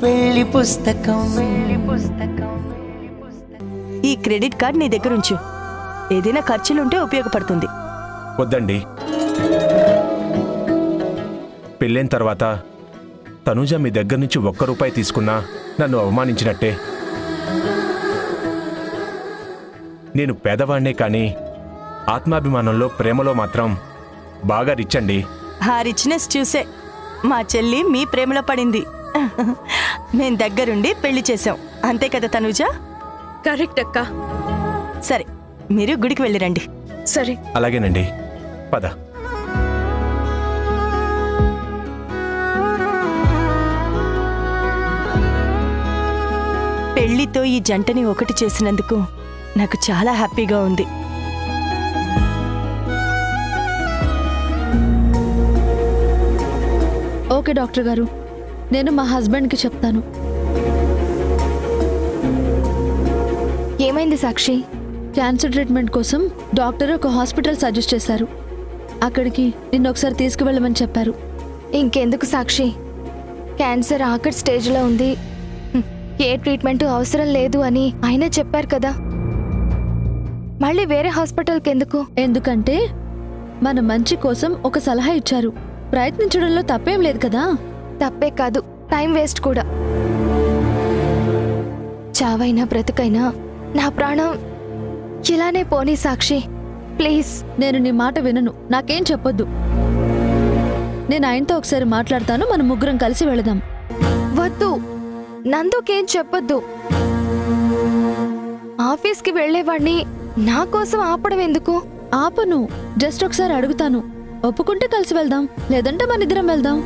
పెళ్లి పుస్తకం. ఈ క్రెడిట్ కార్డ్ నీ దగ్గర ఉంచు. ఏదైనా ఖర్చులుంటే ఉపయోగపడుతుంది. వద్దండి. పెళ్ళైన తర్వాత తనుజ మీ దగ్గర నుంచి ₹1 తీసుకున్నా నన్ను అవమానించినట్టే. నేను పేదవాణ్ణే కానీ ఆత్మాభిమానంలో ప్రేమలో మాత్రం బాగా రిచ్ అండి. ఆ రిచ్నెస్ చూసే మా చెల్లి మీ ప్రేమలో పడింది. మేం దగ్గరుండి పెళ్లి చేసాం, అంతే కదా తనుజ? కరెక్ట్ అక్క. సరే, మీరు గుడికి వెళ్ళిరండి. సరే అలాగేనండి, పద. పెళ్లితో ఈ జంటని ఒకటి చేసినందుకు నాకు చాలా హ్యాపీగా ఉంది. ఓకే డాక్టర్ గారు, నేను మా హస్బెండ్కి చెప్తాను. ఏమైంది సాక్షి? క్యాన్సర్ ట్రీట్మెంట్ కోసం డాక్టర్ ఒక హాస్పిటల్ సజెస్ట్ చేశారు. అక్కడికి నిన్ను ఒకసారి తీసుకువెళ్ళమని చెప్పారు. ఇంకెందుకు సాక్షి, క్యాన్సర్ ఆఖరి స్టేజ్లో ఉంది, ఏ ట్రీట్మెంట్ అవసరం లేదు అని ఆయన చెప్పారు కదా. మళ్ళీ వేరే హాస్పిటల్కి ఎందుకు? ఎందుకంటే మన మంచి కోసం ఒక సలహా ఇచ్చారు. ప్రయత్నించడంలో తప్పేం లేదు కదా. తప్పే కాదు, టైం వేస్ట్ కూడా. చావైనా బ్రతుకైనా నా ప్రాణం ఇలానే పోనీ సాక్షి, ప్లీజ్. నేను నీ మాట వినను, నాకేం చెప్పొద్దు. నేను ఆయనతో ఒకసారి మాట్లాడతాను, మనం ముగ్గురం కలిసి వెళదాం. వద్దు, నందుకేం చెప్పొద్దు. ఆఫీస్కి వెళ్లేవాడిని నా కోసం ఆపడం ఎందుకు? ఆపను, జస్ట్ ఒకసారి అడుగుతాను. ఒప్పుకుంటే కలిసి వెళ్దాం, లేదంటే మన ఇద్దరం వెళ్దాం.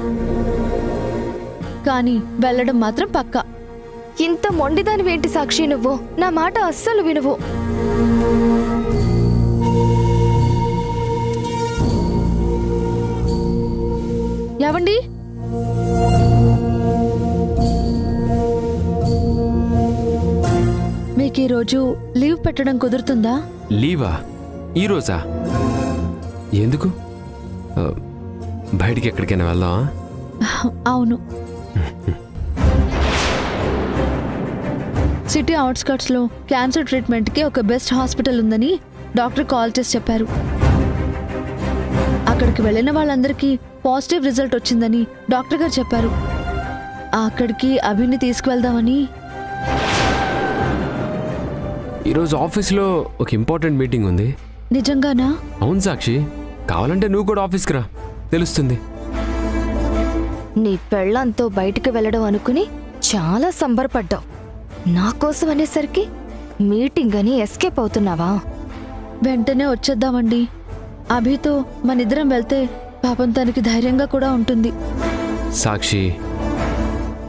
కానీ వెళ్ళడం మాత్రం పక్కా. ఇంత మొండిదానివేంటి సాక్షి నువ్వు? నా మాట అస్సలు వినువు. ఏవండి, మీకు ఈరోజు లీవ్ పెట్టడం కుదురుతుందా? లీవా? ఈరోజా? ఎందుకు? బయటికి ఎక్కడికైనా వెళ్దామా? అవును, సిటీ అవుట్స్కట్స్లో క్యాన్సర్ ట్రీట్మెంట్కి ఒక బెస్ట్ హాస్పిటల్ ఉందని డాక్టర్ కాల్ చేసి చెప్పారు. అక్కడికి వెళ్ళిన వాళ్ళందరికీ పాజిటివ్ రిజల్ట్ వచ్చిందని డాక్టర్ గారు చెప్పారు. అక్కడికి అభిని తీసుకువెళ్దామని. ఈరోజు ఆఫీస్లో ఒక ఇంపార్టెంట్ మీటింగ్ ఉంది. నిజంగానా? అవును సాక్షి, కావాలంటే నువ్వు కూడా ఆఫీస్కి రా, తెలుస్తుంది. నీ పెళ్ళంతో బయటికి వెళ్ళడం అనుకుని చాలా సంబరపడ్డావు. నా కోసం అనేసరికి మీటింగ్ అని ఎస్కేప్ అవుతున్నావా? వెంటనే వచ్చేద్దామండి. అభితో మనిద్దరం వెళ్తే పాపం తనకి ధైర్యంగా కూడా ఉంటుంది. సాక్షి,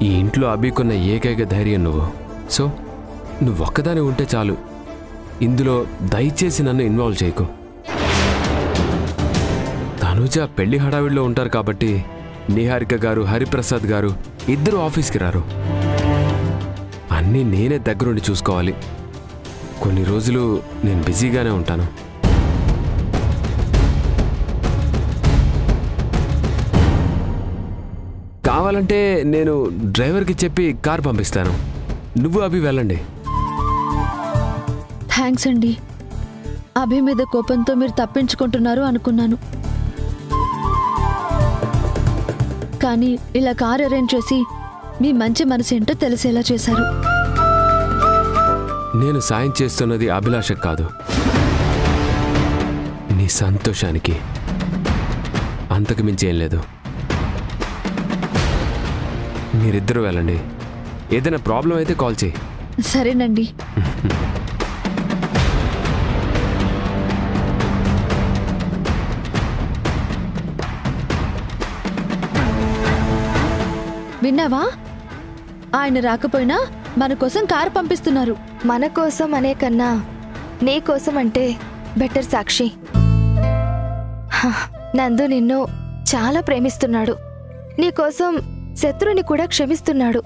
ఈ ఇంట్లో అభికున్న ఏకైక ధైర్యం నువ్వు. సో నువ్వు ఒక్కదాని ఉంటే చాలు. ఇందులో దయచేసి నన్ను ఇన్వాల్వ్ చేయకు. తనుజ పెళ్లి హడావిడిలో ఉంటారు కాబట్టి నిహారిక గారు, హరిప్రసాద్ గారు ఇద్దరు ఆఫీస్కి రారు. అన్నీ నేనే దగ్గరుండి చూసుకోవాలి. కొన్ని రోజులు నేను బిజీగానే ఉంటాను. కావాలంటే నేను డ్రైవర్కి చెప్పి కార్ పంపిస్తాను. నువ్వు అభి వెళ్ళండి. థ్యాంక్స్ అండి. అభి మీద కోపంతో మీరు తప్పించుకుంటున్నారు అనుకున్నాను. కానీ ఇలా కార్ అరేంజ్ చేసి మీ మంచి మనసేంటో తెలిసేలా చేశారు. నేను సాయం చేస్తున్నది అభిలాష కాదు, నీ సంతోషానికి. అంతకు మించి ఏం లేదు. మీరిద్దరూ వెళ్ళండి. ఏదైనా ప్రాబ్లం అయితే కాల్ చేయి. సరేనండి. విన్నావా? ఆయన రాకపోయినా మన కోసం కారు పంపిస్తున్నారు. మన కోసం అనే కన్నా నీ కోసం అంటే బెటర్ సాక్షి. నందు నిన్ను చాలా ప్రేమిస్తున్నాడు. నీకోసం శత్రుని కూడా క్షమిస్తున్నాడు.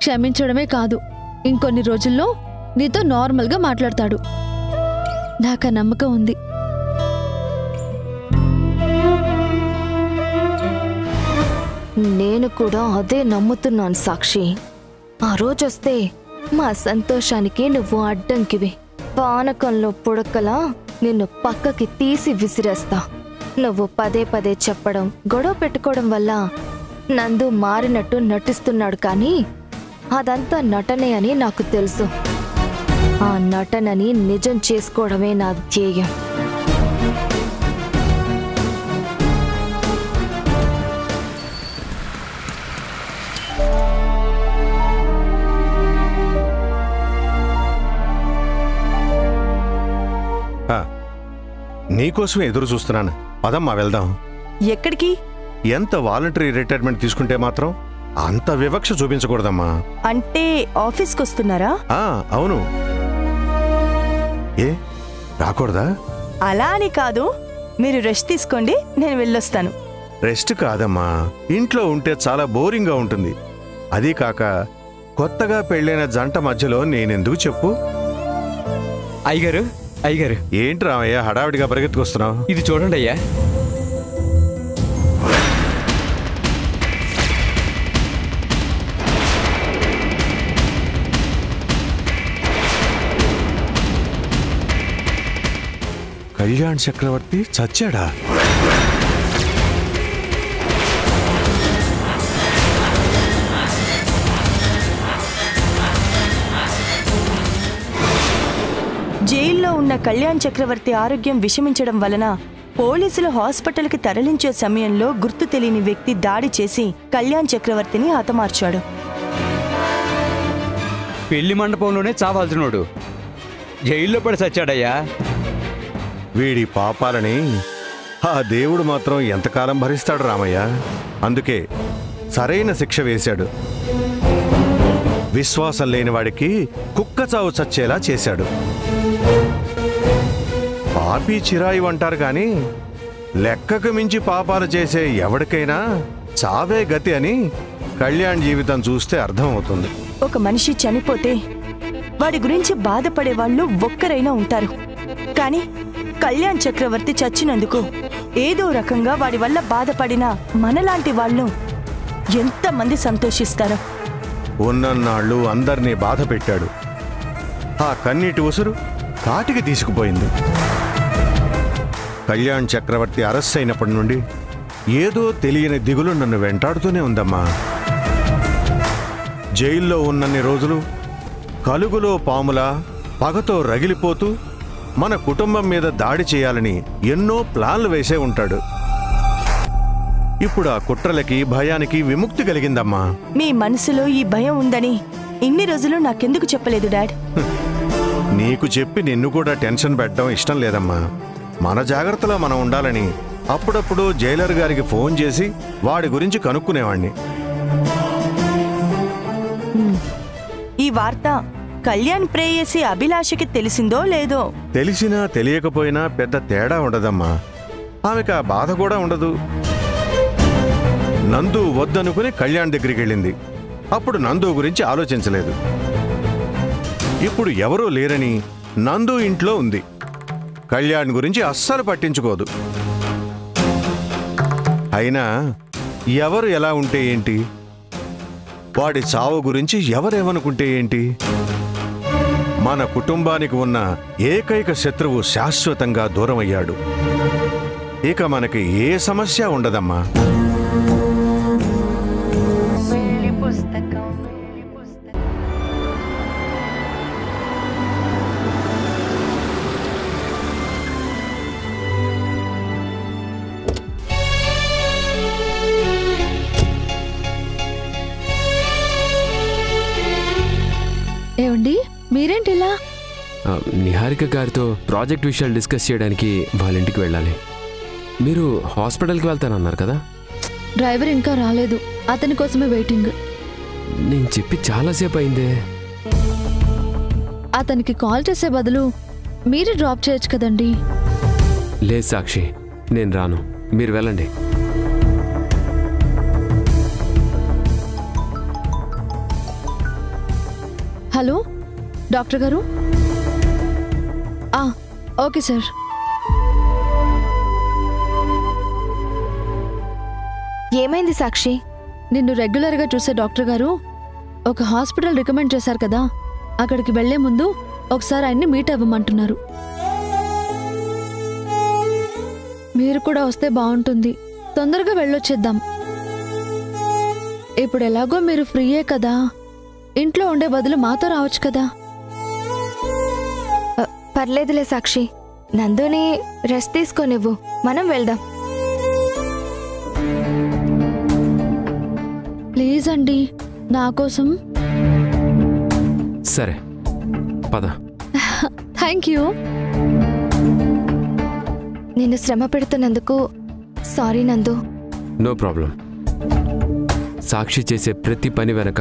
క్షమించడమే కాదు, ఇంకొన్ని రోజుల్లో నీతో నార్మల్గా మాట్లాడతాడు. నాకు నమ్మకం ఉంది. నేను కూడా అదే నమ్ముతున్నాను సాక్షి. ఆ రోజొస్తే మా సంతోషానికి నువ్వు అడ్డంకివి. పానకంలో పుడకలా నిన్ను పక్కకి తీసి విసిరేస్తా. నువ్వు పదే పదే చెప్పడం, గొడవ పెట్టుకోవడం వల్ల నందు మారినట్టు నటిస్తున్నాడు, కానీ అదంతా నటనే అని నాకు తెలుసు. ఆ నటనని నిజం చేసుకోవడమే నా ధ్యేయం. నీకోసమే ఎదురు చూస్తున్నాను. పదమ్మా వెళ్దాం. ఎక్కడికి? ఎంత వాలంటరీ రిటైర్మెంట్ తీసుకుంటే మాత్రం అంత వివక్ష చూపించకూడదమ్మా. అంటే ఆఫీస్కి వస్తున్నారా? అవును. ఏ రాకూడదా? అలా అని కాదు, మీరు రెస్ట్ తీసుకోండి, నేను వెళ్ళొస్తాను. రెస్ట్ కాదమ్మా, ఇంట్లో ఉంటే చాలా బోరింగ్గా ఉంటుంది. అదీ కాక కొత్తగా పెళ్ళైన జంట మధ్యలో నేనెందుకు చెప్పు? అయ్యగారు, అయ్యగారు. ఏంటి రామయ్య హడావిడిగా పరిగెత్తుకొస్తున్నావు? ఇది చూడండి అయ్యా. కళ్యాణ్ చక్రవర్తి చచ్చాడా? జైల్లో ఉన్న కళ్యాణ్ చక్రవర్తి ఆరోగ్యం విషమించడం వలన పోలీసులు హాస్పిటల్కి తరలించే సమయంలో గుర్తు తెలియని వ్యక్తి దాడి చేసి కళ్యాణ్ చక్రవర్తిని హతమార్చాడు. పెళ్లి మండపంలోనే చావాల్సినోడు జైల్లో పడి చచ్చాడయ్యా. వీడి పాపాలని ఆ దేవుడు మాత్రం ఎంతకాలం భరిస్తాడు రామయ్య. అందుకే సరైన శిక్ష వేశాడు. విశ్వాసం లేని వాడికి కుక్క చావు చచ్చేలా చేశాడు. పాపి చిరాయి అంటారు గాని లెక్కకు మించి పాపాలు చేసే ఎవరికైనా చావే గతి అని కళ్యాణ్ జీవితం చూస్తే అర్థమవుతుంది. ఒక మనిషి చనిపోతే వాడి గురించి బాధపడే వాళ్ళు ఒక్కరైనా ఉంటారు, కానీ కళ్యాణ్ చక్రవర్తి చచ్చినందుకు ఏదో రకంగా వాడి వల్ల బాధపడిన మనలాంటి వాళ్ళు ఎంతమంది సంతోషిస్తారో. ఉన్నన్నాళ్ళు అందర్నీ బాధ పెట్టాడు. ఆ కన్నీటి ఉసురు కాటికి తీసుకుపోయింది. కళ్యాణ్ చక్రవర్తి అరెస్ట్ అయినప్పటి నుండి ఏదో తెలియని దిగులు నన్ను వెంటాడుతూనే ఉందమ్మా. జైల్లో ఉన్నన్ని రోజులు కలుగులో పాములా పగతో రగిలిపోతూ మన కుటుంబం మీద దాడి చేయాలని ఎన్నో ప్లాన్లు వేసే ఉంటాడు. ఇప్పుడు ఆ కుట్రలకి భయానికి విముక్తి కలిగిందమ్మా. మీ మనసులో ఈ భయం ఉందని ఇన్ని రోజులు నాకెందుకు చెప్పలేదు డాడ్? నీకు చెప్పి నిన్ను కూడా టెన్షన్ పెట్టడం ఇష్టం లేదమ్మా. మన జాగ్రత్తలో మనం ఉండాలని అప్పుడప్పుడు జైలర్ గారికి ఫోన్ చేసి వాడి గురించి కనుక్కునేవాణ్ణి. ఈ వార్త కళ్యాణ్ ప్రేయసి అభిలాషకి తెలిసిందో లేదో? తెలిసినా తెలియకపోయినా పెద్ద తేడా ఉండదమ్మా. ఆమెకు ఆ బాధ కూడా ఉండదు. నందు వద్దనుకుని కళ్యాణ్ దగ్గరికి వెళ్ళింది. అప్పుడు నందు గురించి ఆలోచించలేదు. ఇప్పుడు ఎవరూ లేరని నందు ఇంట్లో ఉంది. కళ్యాణ్ గురించి అస్సలు పట్టించుకోదు. అయినా ఎవరు ఎలా ఉంటే ఏంటి, వాడి చావు గురించి ఎవరేమనుకుంటే ఏంటి? మన కుటుంబానికి ఉన్న ఏకైక శత్రువు శాశ్వతంగా దూరమయ్యాడు. ఇక మనకి ఏ సమస్య ఉండదమ్మా. ఏమండి, మీరేంటి ఇలా? నిహారిక గారితో ప్రాజెక్ట్ విషయాలు డిస్కస్ చేయడానికి వాళ్ళ ఇంటికి వెళ్ళాలి. మీరు హాస్పిటల్కి వెళ్తానన్నారు కదా? డ్రైవర్ ఇంకా రాలేదు, అతని కోసమే వెయిటింగ్. నేను చెప్పి చాలాసేపు అయిందే. అతనికి కాల్ చేసే బదులు మీరే డ్రాప్ చేయొచ్చు కదండి. లేదు సాక్షి, నేను రాను, మీరు వెళ్ళండి. హలో డాక్టర్ గారు. Okay sir. ఏమైంది సాక్షి? నిన్ను రెగ్యులర్గా చూసే డాక్టర్ గారు ఒక హాస్పిటల్ రికమెండ్ చేశారు కదా, అక్కడికి వెళ్లే ముందు ఒకసారి ఆయన్ని మీట్ అవ్వమంటున్నారు. మీరు కూడా వస్తే బాగుంటుంది. తొందరగా వెళ్ళొచ్చేద్దాం. ఇప్పుడు ఎలాగో మీరు ఫ్రీయే కదా, ఇంట్లో ఉండే బదులు మాతో రావచ్చు కదా. పర్లేదులే సాక్షి, నందుని రెస్ట్ తీసుకోనివ్వు, మనం వెళ్దాం. ప్లీజ్ అండి, నా కోసం. సరే పద. Thank you. నిన్ను శ్రమ పెడుతున్నందుకు sorry Nandu. No problem. Sakshi చేసే ప్రతి పని వెనక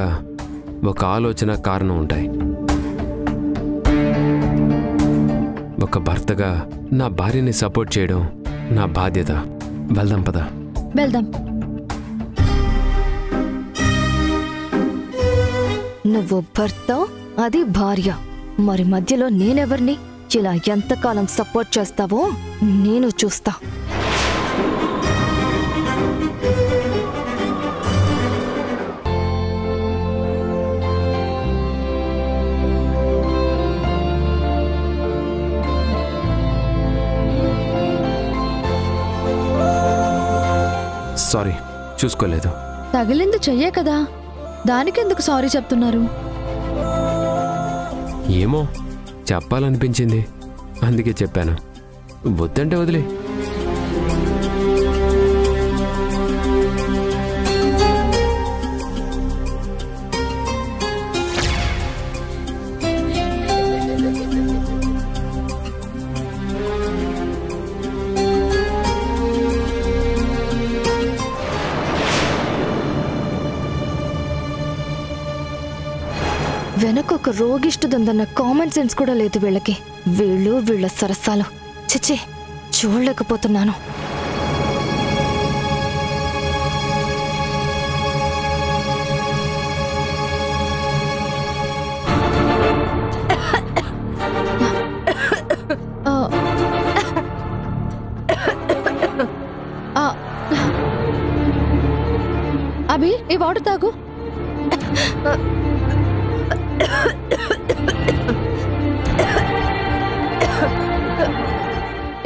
ఒక ఆలోచన, కారణం ఉంటాయి. ఒక భర్తగా నా భార్యని సపోర్ట్ చేయడం నా బాధ్యత. వెళ్దాం పద. వెళ్దాం. నువ్వు భర్త, అది భార్య, మరి మధ్యలో నేనెవర్ని? ఇలా ఎంతకాలం సపోర్ట్ చేస్తావో నేను చూస్తా. సారీ, చూసుకోలేదు. తగిలింది చెయ్యే కదా, దానికెందుకు సారీ చెప్తున్నారు? ఏమో చెప్పాలనిపించింది, అందుకే చెప్పాను. వద్దంటే వదిలే. వెనకొక రోగిష్టుదందన్న కామన్ సెన్స్ కూడా లేదు వీళ్ళకి. వీళ్ళ సరసాలు చిచి చూడలేకపోతున్నాను. అభి, ఈ వాటర్ తాగు.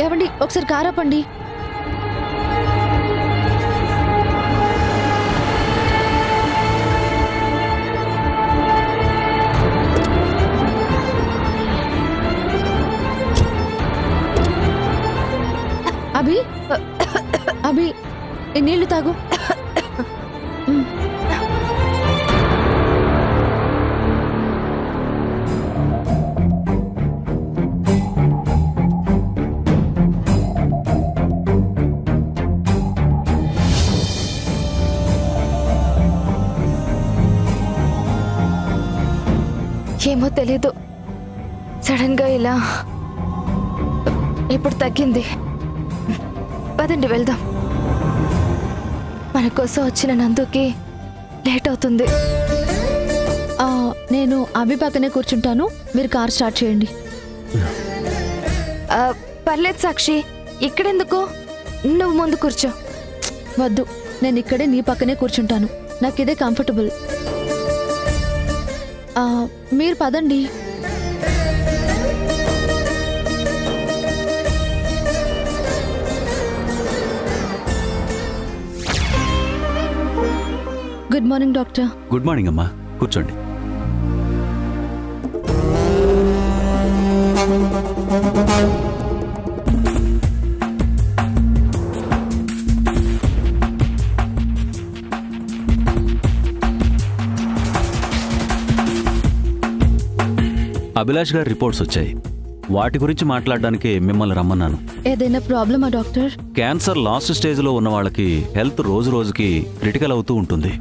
ఏవండి, ఒకసారి కారాపండి. అభి, అభి, ఈ నీళ్లు తాగు. ఏమో తెలీదు, సడన్ గా ఇలా ఇప్పుడు తగ్గింది. పదండి వెళ్దాం. మన కోసం వచ్చిన నందుకి లేట్ అవుతుంది. నేను అభి పక్కనే కూర్చుంటాను, మీరు కార్ స్టార్ట్ చేయండి. పర్లేదు సాక్షి, ఇక్కడెందుకు? నువ్వు ముందు కూర్చో. వద్దు, నేను ఇక్కడే నీ పక్కనే కూర్చుంటాను, నాకు ఇదే కంఫర్టబుల్. మీరు పదండి. Good morning doctor. Good morning అమ్మా, కూర్చోండి. అభిలాష్ గారి రిపోర్ట్స్ వచ్చాయి. వాటి గురించి మాట్లాడడానికి మిమ్మల్ని రమ్మన్నాను. ఏదైనా ప్రాబ్లమా డాక్టర్? క్యాన్సర్ లాస్ట్ స్టేజ్లో ఉన్న వాళ్ళకి హెల్త్ రోజు రోజుకి క్రిటికల్ అవుతూ ఉంటుంది.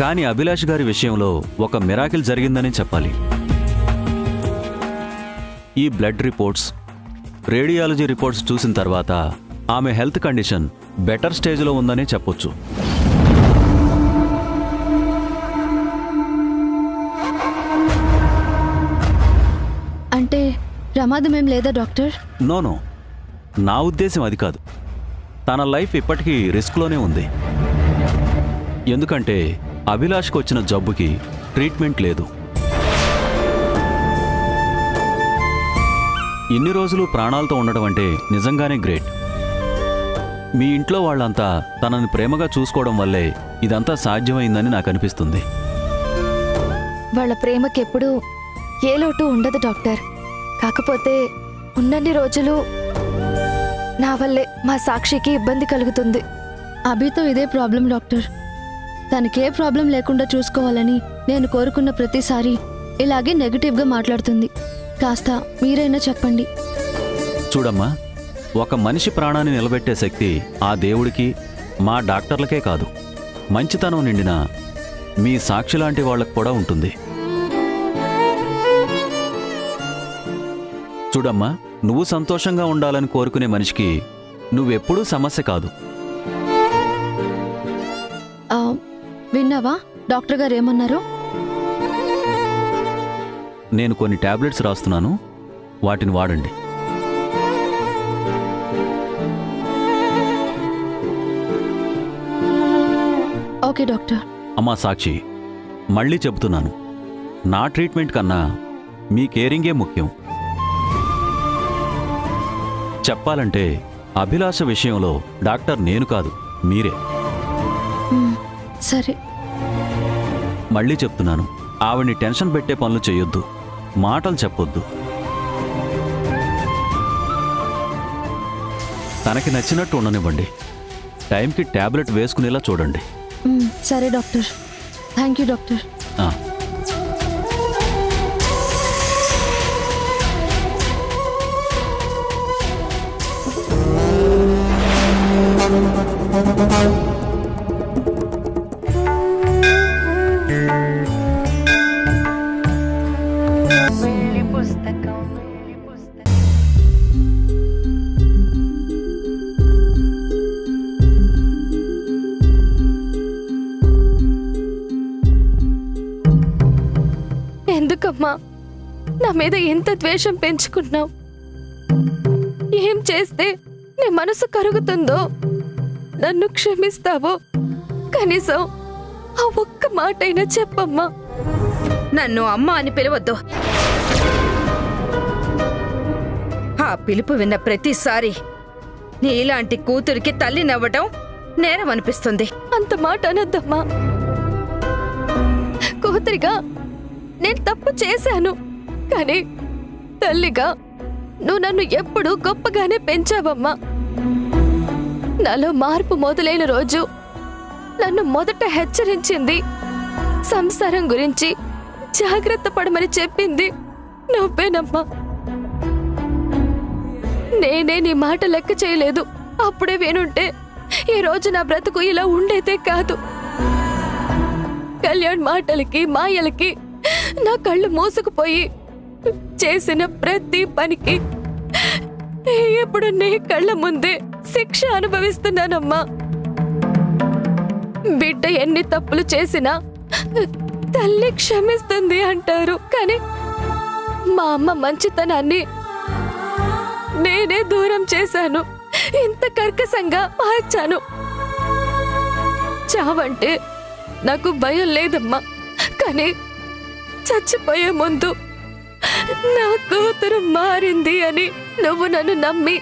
కానీ అభిలాష్ గారి విషయంలో ఒక మిరాకిల్ జరిగిందని చెప్పాలి. ఈ బ్లడ్ రిపోర్ట్స్, రేడియాలజీ రిపోర్ట్స్ చూసిన తర్వాత ఆమె హెల్త్ కండిషన్ బెటర్ స్టేజ్లో ఉందనే చెప్పొచ్చు. అంటే ప్రమాదం ఏం లేదా డాక్టర్? నో, నా ఉద్దేశం అది కాదు. తన లైఫ్ ఇప్పటికీ రిస్క్లోనే ఉంది. ఎందుకంటే అభిలాష్కి వచ్చిన జబ్బుకి ట్రీట్మెంట్ లేదు. ఇన్ని రోజులు ప్రాణాలతో ఉండడం అంటే నిజంగానే గ్రేట్. మీ ఇంట్లో వాళ్ళంతా తనని ప్రేమగా చూసుకోవడం వల్లే ఇదంతా సాధ్యమైందని నాకు అనిపిస్తుంది. వాళ్ళ ప్రేమకెప్పుడు ఏ లోటు ఉండదు డాక్టర్. కాకపోతే ఉన్నన్ని రోజులు నా వల్లే మా సాక్షికి ఇబ్బంది కలుగుతుంది. అభితో ఇదే ప్రాబ్లం డాక్టర్. తనకే ప్రాబ్లం లేకుండా చూసుకోవాలని నేను కోరుకున్న ప్రతిసారి ఇలాగే నెగటివ్గా మాట్లాడుతుంది. కాస్త మీరైనా చెప్పండి. చూడమ్మా, ఒక మనిషి ప్రాణాన్ని నిలబెట్టే శక్తి ఆ దేవుడికి, మా డాక్టర్లకే కాదు, మంచితనం నిండిన మీ సాక్షి లాంటి వాళ్ళకు కూడా ఉంటుంది. చూడమ్మా, నువ్వు సంతోషంగా ఉండాలని కోరుకునే మనిషికి నువ్వెప్పుడూ సమస్య కాదు. విన్నావా డాక్టర్ గారు ఏమన్నారు? నేను కొన్ని టాబ్లెట్స్ రాస్తున్నాను, వాటిని వాడండి. Okay doctor. అమ్మా సాక్షి, మళ్ళీ చెబుతున్నాను, నా ట్రీట్మెంట్ కన్నా మీ కేరింగే ముఖ్యం. చెప్పాలంటే అభిలాష విషయంలో డాక్టర్ నేను కాదు, మీరే. సరే. మళ్ళీ చెప్తున్నాను, ఆవిడ్ని టెన్షన్ పెట్టే పనులు చేయొద్దు, మాటలు చెప్పొద్దు. తనకి నచ్చినట్టు ఉండనివ్వండి. టైంకి టాబ్లెట్ వేసుకునేలా చూడండి. సరే డాక్టర్. Thank you doctor. ఎందుకమ్మా నా మీద ఎంత ద్వేషం పెంచుకున్నావు? ఏం చేస్తే నీ మనసు కరుగుతుందో, నన్ను క్షమిస్తావో కనీసం ఆ ఒక్క మాటైనా చెప్పమ్మా. నన్ను అమ్మ అని పిలవద్దు. ఆ పిలుపు విన్న ప్రతిసారి నీలాంటి కూతురికి తల్లి నవ్వటం నేరం అనిపిస్తుంది. అంత మాట అనద్దమ్మా. కూతురిగా నేను తప్పు చేశాను, కానీ తల్లిగా నువ్వు నన్ను ఎప్పుడూ గొప్పగానే పెంచావమ్మా. నాలో మార్పు మొదలైన రోజు నన్ను మొదట హెచ్చరించింది, సంసారం గురించి జాగ్రత్త పడమని చెప్పింది నువ్వేనమ్మా. నేనే నీ మాట లెక్క చేయలేదు. అప్పుడే వినుంటే ఈ రోజు నా బ్రతుకు ఇలా ఉండేదే కాదు. కళ్యాణ్ మాటలకి మాయలకి నా కళ్ళు మూసుకుపోయి చేసిన ప్రతి పనికి ఎప్పుడు నీ కళ్ళ ముందే శిక్ష అనుభవిస్తున్నానమ్మా. బిడ్డ ఎన్ని తప్పులు చేసినా తల్లి క్షమిస్తుంది అంటారు, కానీ మా అమ్మ మంచితనాన్ని నేనే దూరం చేశాను. ఇంత కర్కశంగా మార్చాను. చావంటే నాకు భయం లేదమ్మా, కానీ చచ్చిపోయే ముందు నా కూతురు మారింది అని నువ్వు నన్ను నమ్మి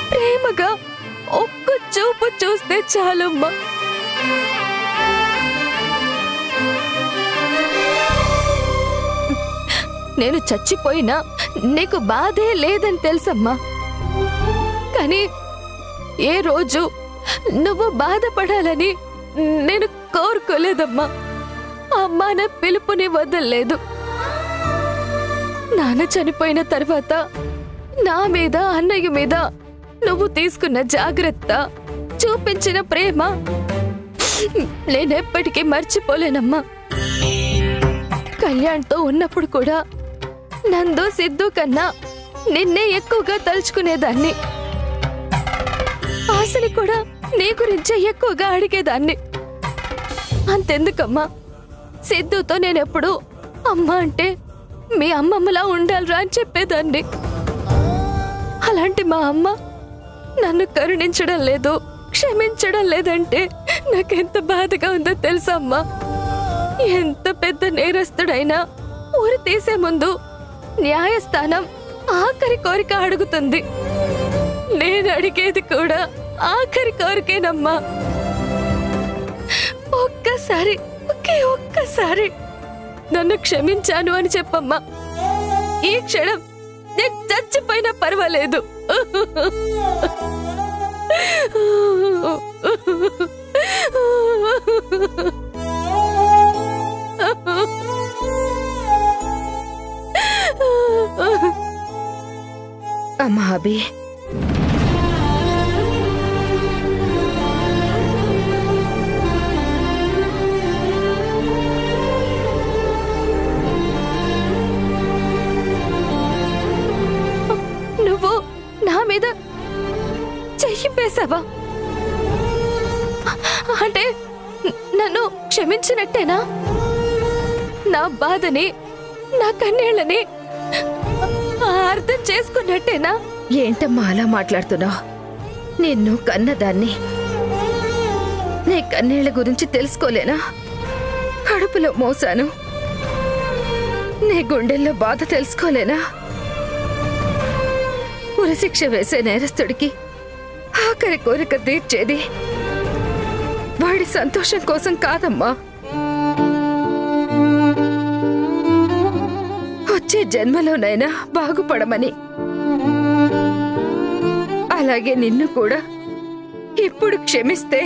ప్రేమగా ఒక్క చూపు చూస్తే చాలమ్మా. నేను చచ్చిపోయినా నీకు బాధే లేదని తెలుసమ్మా, కానీ ఏ రోజు నువ్వు బాధపడాలని నేను కోరుకోలేదమ్మా. అమ్మా నా పిలుపుని వదలలేదు. నాన్న చనిపోయిన తర్వాత నా మీద అన్నయ్య మీద నువ్వు తీసుకున్న జాగ్రత్త, చూపించిన ప్రేమ నేనెప్పటికీ మర్చిపోలేనమ్మా. కళ్యాణ్తో ఉన్నప్పుడు కూడా నందు సిద్ధు కన్నా నిన్నే ఎక్కువగా తలుచుకునేదాన్ని. ఆశని కూడా నీ గురించే ఎక్కువగా అడిగేదాన్ని. అంతెందుకమ్మా, సిద్ధుతో నేనెప్పుడు అమ్మ అంటే మీ అమ్మమ్మలా ఉండాలిరా అని చెప్పేదాన్ని. అలాంటి మా అమ్మ నన్ను కరుణించడం లేదు, క్షమించడం లేదంటే నాకెంత బాధగా ఉందో తెలుసమ్మా. ఎంత పెద్ద నేరస్తుడైనా ఊరు తీసే ముందు న్యాయస్థానం ఆఖరి కోరిక అడుగుతుంది. నేను అడిగేది కూడా ఆఖరి కోరికేనమ్మా. ఒక్కసారి, ఒక్కసారి నన్ను క్షమించాను అని చెప్పమ్మా. ఈ క్షణం నేను చచ్చిపోయినా పర్వాలేదు. అమ్మా అభి, నువ్వు నా మీద చెయ్యి వేసావా? అంటే నన్ను క్షమించినట్టేనా? నా బాధని, నా కన్నీళ్ళని అర్థం చేసుకున్నట్టేనా? ఏంటమ్మా అలా మాట్లాడుతున్నావు? నిన్ను కన్నదాన్ని, నీ కన్నీళ్ల గురించి తెలుసుకోలేనా? కడుపులో మోసాను, నీ గుండెల్లో బాధ తెలుసుకోలేనా? ఉరిశిక్ష వేసే నేరస్తుడికి ఆఖరి కోరిక తీర్చేది వాడి సంతోషం కోసం కాదమ్మా, వచ్చే జన్మలోనైనా బాగుపడమని. అలాగే నిన్ను కూడా ఇప్పుడు క్షమిస్తే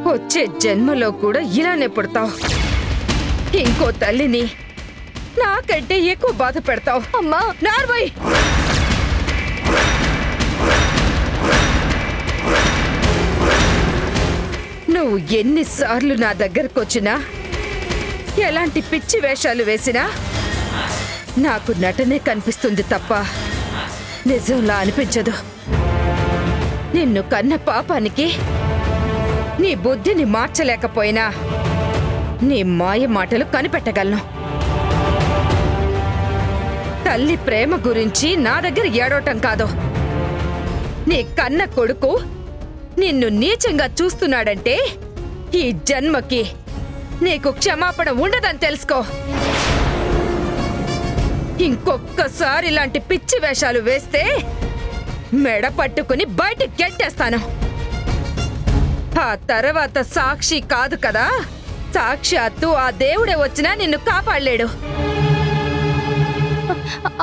వచ్చే జన్మలో కూడా ఇలానే పుడతావు. ఇంకో తల్లిని నాకంటే ఎక్కువ బాధ పెడతావు. అమ్మా నార్మయ్, నువ్వు ఎన్నిసార్లు నా దగ్గరకు వచ్చినా, ఎలాంటి పిచ్చి వేషాలు వేసినా నాకు నటనే కనిపిస్తుంది తప్ప నిజంలా అనిపించదు. నిన్ను కన్న పాపానికి నీ బుద్ధిని మార్చలేకపోయినా నీ మాయ మాటలు కనిపెట్టగలను. తల్లి ప్రేమ గురించి నా దగ్గర ఏడవటం కాదు. నీ కన్న కొడుకు నిన్ను నీచంగా చూస్తున్నాడంటే ఈ జన్మకి నీకు క్షమాపణ ఉండదని తెలుసుకో. ఇంకొక్కసారి ఇలాంటి పిచ్చి వేషాలు వేస్తే మెడ పట్టుకుని బయటికి గెంటేస్తాను. ఆ తర్వాత సాక్షి కాదు కదా, సాక్షాత్తు ఆ దేవుడే వచ్చినా నిన్ను కాపాడలేడు.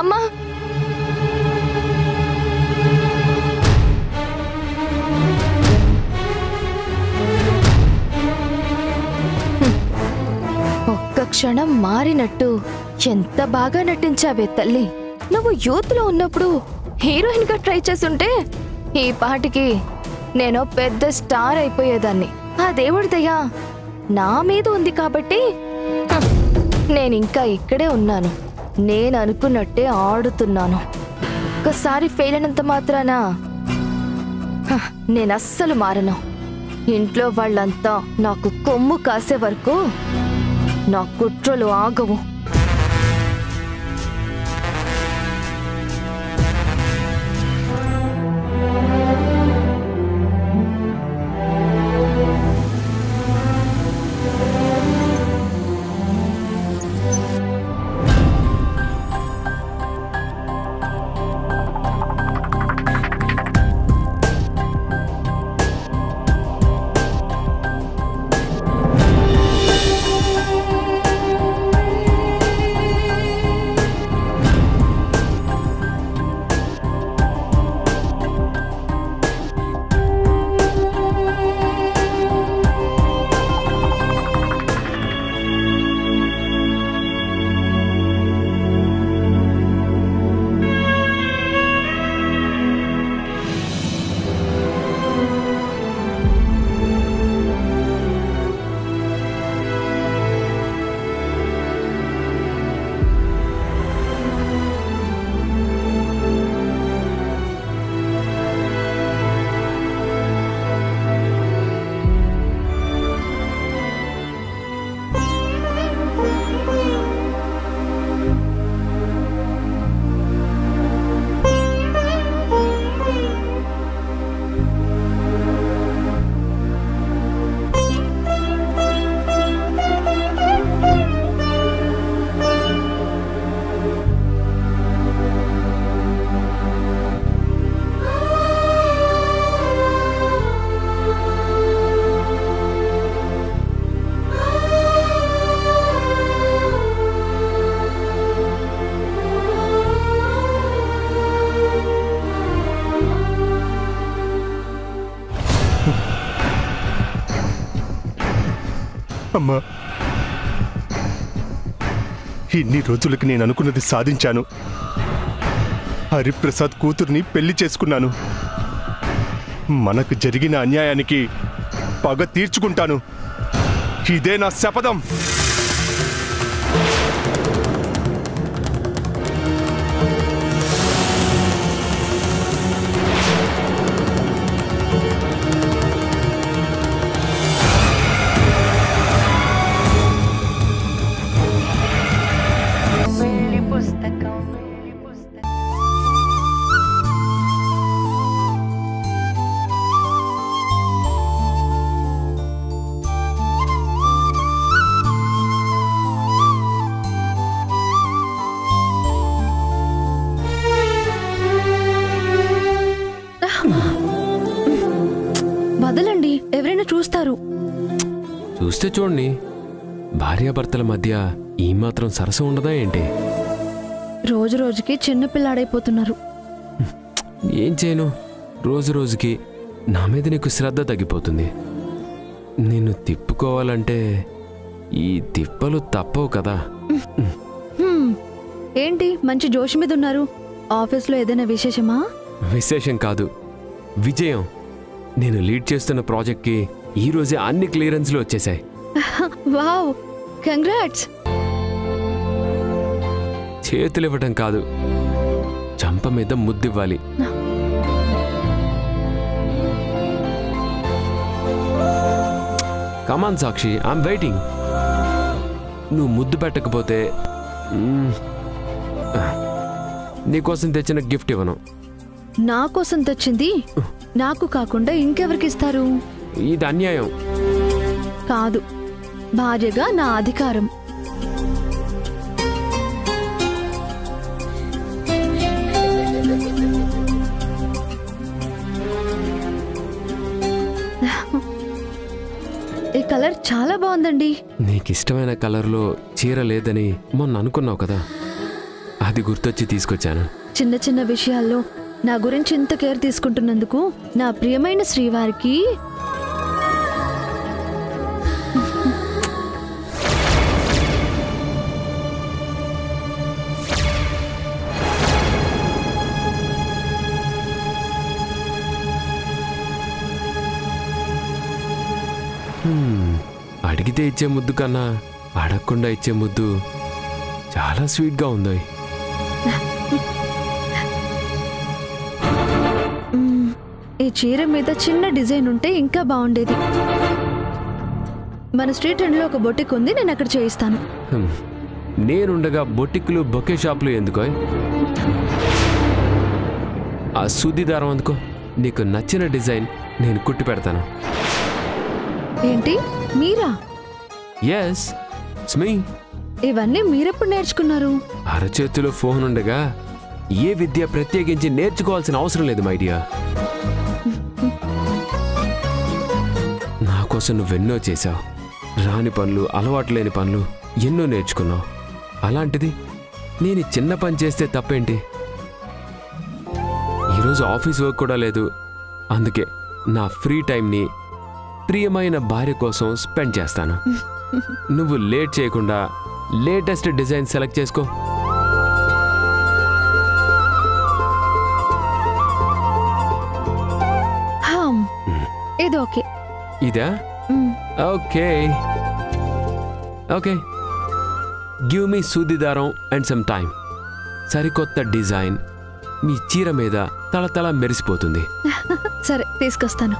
అమ్మా, ఒక్క క్షణం మారినట్టు ఎంత బాగా నటించావే తల్లి. నువ్వు యూత్ లో ఉన్నప్పుడు హీరోయిన్ గా ట్రై చేసుంటే ఈ పాటికి నేను పెద్ద స్టార్ అయిపోయేదాన్ని. ఆ దేవుడి దయ నా మీద ఉంది కాబట్టి నేనింకా ఇక్కడే ఉన్నాను. నేను అనుకున్నట్టే ఆడుతున్నాను. ఒక్కసారి ఫెయిల్ అయినంత మాత్రాన నేనస్సలు మారను. ఇంట్లో వాళ్ళంతా నాకు కొమ్ము కాసే వరకు నా కుట్రలు ఆగవు. అమ్మా, ఇన్ని రోజులకి నేను అనుకున్నది సాధించాను. హరిప్రసాద్ కూతుర్ని పెళ్లి చేసుకున్నాను. మనకు జరిగిన అన్యాయానికి పగ తీర్చుకుంటాను. ఇదే నా శపథం. వదలండి, ఎవరైనా చూస్తారు. చూస్తే చూడండి, భార్యాభర్తల మధ్య ఈ మాత్రం సరసం ఉండదా ఏంటి? రోజు రోజుకి చిన్నపిల్లాడైపోతున్నారు. ఏం చేయను, రోజు రోజుకి నా మీద నీకు శ్రద్ధ తగ్గిపోతుంది. నిన్ను తిప్పుకోవాలంటే ఈ తిప్పలు తప్పవు కదా. ఏంటి మంచి జోష్ మీద ఉన్నారు? ఆఫీస్లో ఏదైనా విశేషమా? విశేషం కాదు, విజయం. నేను లీడ్ చేస్తున్న ప్రాజెక్ట్కి ఈ రోజే అన్ని క్లియరెన్స్లు వచ్చేసాయి. Wow, congrats. చేతులు ఇవ్వటం కాదు, చంప మీద ముద్దివ్వాలి. కమాన్ సాక్షి, ఐఎమ్ వెయిటింగ్. నువ్వు ముద్దు పెట్టకపోతే నీకోసం తెచ్చిన గిఫ్ట్ ఇవ్వను. నా కోసం తెచ్చింది నాకు కాకుండా ఇంకెవరికి ఇస్తారు? ఇది అన్యాయం. కాదు, భార్యగా నా అధికారం. ఈ కలర్ చాలా బాగుందండి. నీకు ఇష్టమైన కలర్లో చీర లేదని మొన్న అనుకున్నావు కదా, అది గుర్తొచ్చి తీసుకొచ్చాను. చిన్న చిన్న విషయాల్లో నా గురించి ఇంత కేర్ తీసుకుంటున్నందుకు నా ప్రియమైన శ్రీవారికి అడిగితే ఇచ్చే ముద్దు కన్నా అడగకుండా ఇచ్చే ముద్దు చాలా స్వీట్గా ఉంది. ఈ చీర మీద చిన్న డిజైన్ ఉంటే ఇంకా బాగుండేది. మన స్ట్రీట్ ఎండ్లో ఒక బొటిక్ ఉంది, నేను అక్కడ చేయిస్తాను. నేనుండగా బొటిక్లు బొకే షాపులు ఎందుకో? ఆ సూది దారం అందుకో, నీకు నచ్చిన డిజైన్ నేను కుట్టి పెడతాను. ఏంటి మీరా? Yes, it's me. ఇవన్నీ మీరెప్పుడు నేర్చుకున్నారు? అరచేతిలో ఫోన్ ఉండగా ఏ విద్య ప్రత్యేకించి నేర్చుకోవాల్సిన అవసరం లేదు మై డియర్. నా కోసం నువ్వెన్నో చేశావు, రాని పనులు, అలవాటు లేని పనులు ఎన్నో నేర్చుకున్నావు. అలాంటిది నేను చిన్న పని చేస్తే తప్పేంటి? ఈరోజు ఆఫీస్ వర్క్ కూడా లేదు, అందుకే నా ఫ్రీ టైంని ప్రియమైన భార్య కోసం స్పెండ్ చేస్తాను. నువ్వు లేట్ చేయకుండా లేటెస్ట్ డిజైన్ సెలెక్ట్ చేసుకో. ఇది ఓకే. ఇదా? ఓకే ఓకే, గివ్ మీ సూది దారం అండ్ సమ్ టైమ్. సరికొత్త డిజైన్ మీ చీర మీద తళతళ మెరిసిపోతుంది. సరే, తీసుకొస్తాను.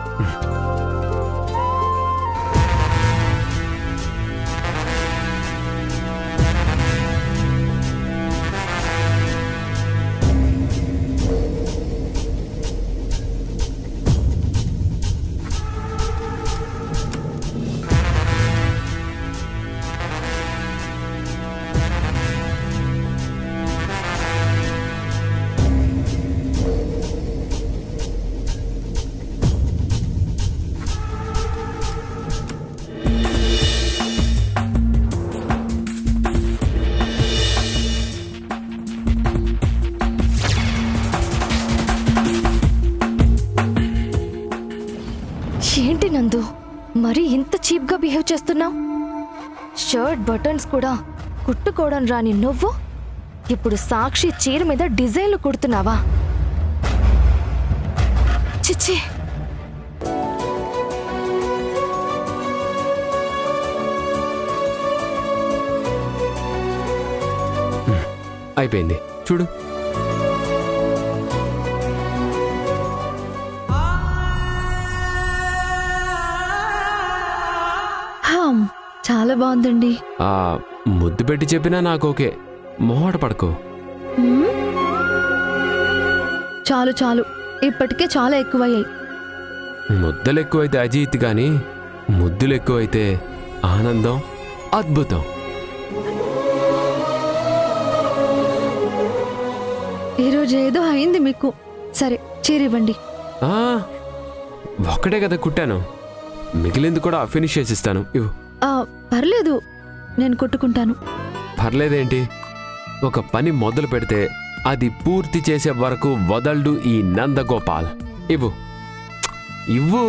ఏంటి నందు, మరి ఇంత చీప్గా బిహేవ్ చేస్తున్నావు? షర్ట్ బటన్స్ కూడా కుట్టుకోవడం రాని నువ్వు ఇప్పుడు సాక్షి చీర మీద డిజైన్లు కుడుతున్నావా? చిచ్చి. అయిపోయింది చూడు. చాలా బాగుందండి. ముద్దు పెట్టి చెప్పినా నాకు ఓకే, మొహమాట పడకు. చాలు చాలు, ఇప్పటికే చాలా ఎక్కువయ్యాయి. ముద్దలు ఎక్కువైతే అజీత్ గాని ముద్దులు ఎక్కువైతే ఆనందం, అద్భుతం. ఈరోజు ఏదో అయింది మీకు. సరే చీరివ్వండి. ఒక్కటే కదా కుట్టాను, మిగిలింది కూడా ఫినిష్ చేసిస్తాను. ఇవ్వు. పర్లేదు, నేను కుట్టుకుంటాను. పర్లేదేంటి? ఒక పని మొదలు పెడితే అది పూర్తి చేసే వరకు వదల్డు ఈ నందగోపాల్. ఇవ్వు ఇవ్వు.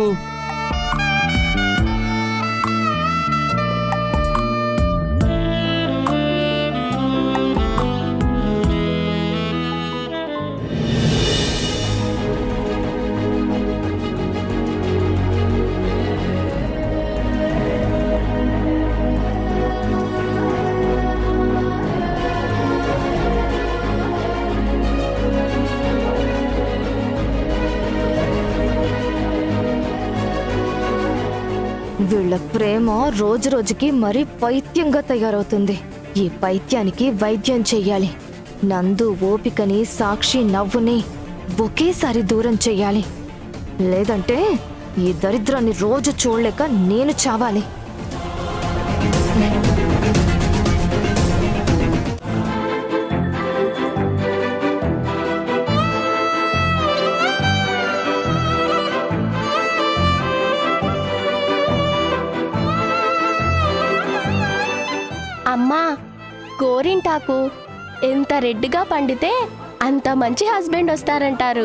వీళ్ళ ప్రేమ రోజు రోజుకి మరీ పైత్యంగా తయారవుతుంది. ఈ పైత్యానికి వైద్యం చెయ్యాలి. నందు ఓపికని, సాక్షి నవ్వుని ఒకేసారి దూరం చెయ్యాలి. లేదంటే ఈ దరిద్రాన్ని రోజు చూడలేక నేను చావాలి. అమ్మా, గోరింటాకు ఎంత రెడ్గా పండితే అంత మంచి హస్బెండ్ వస్తారంటారు.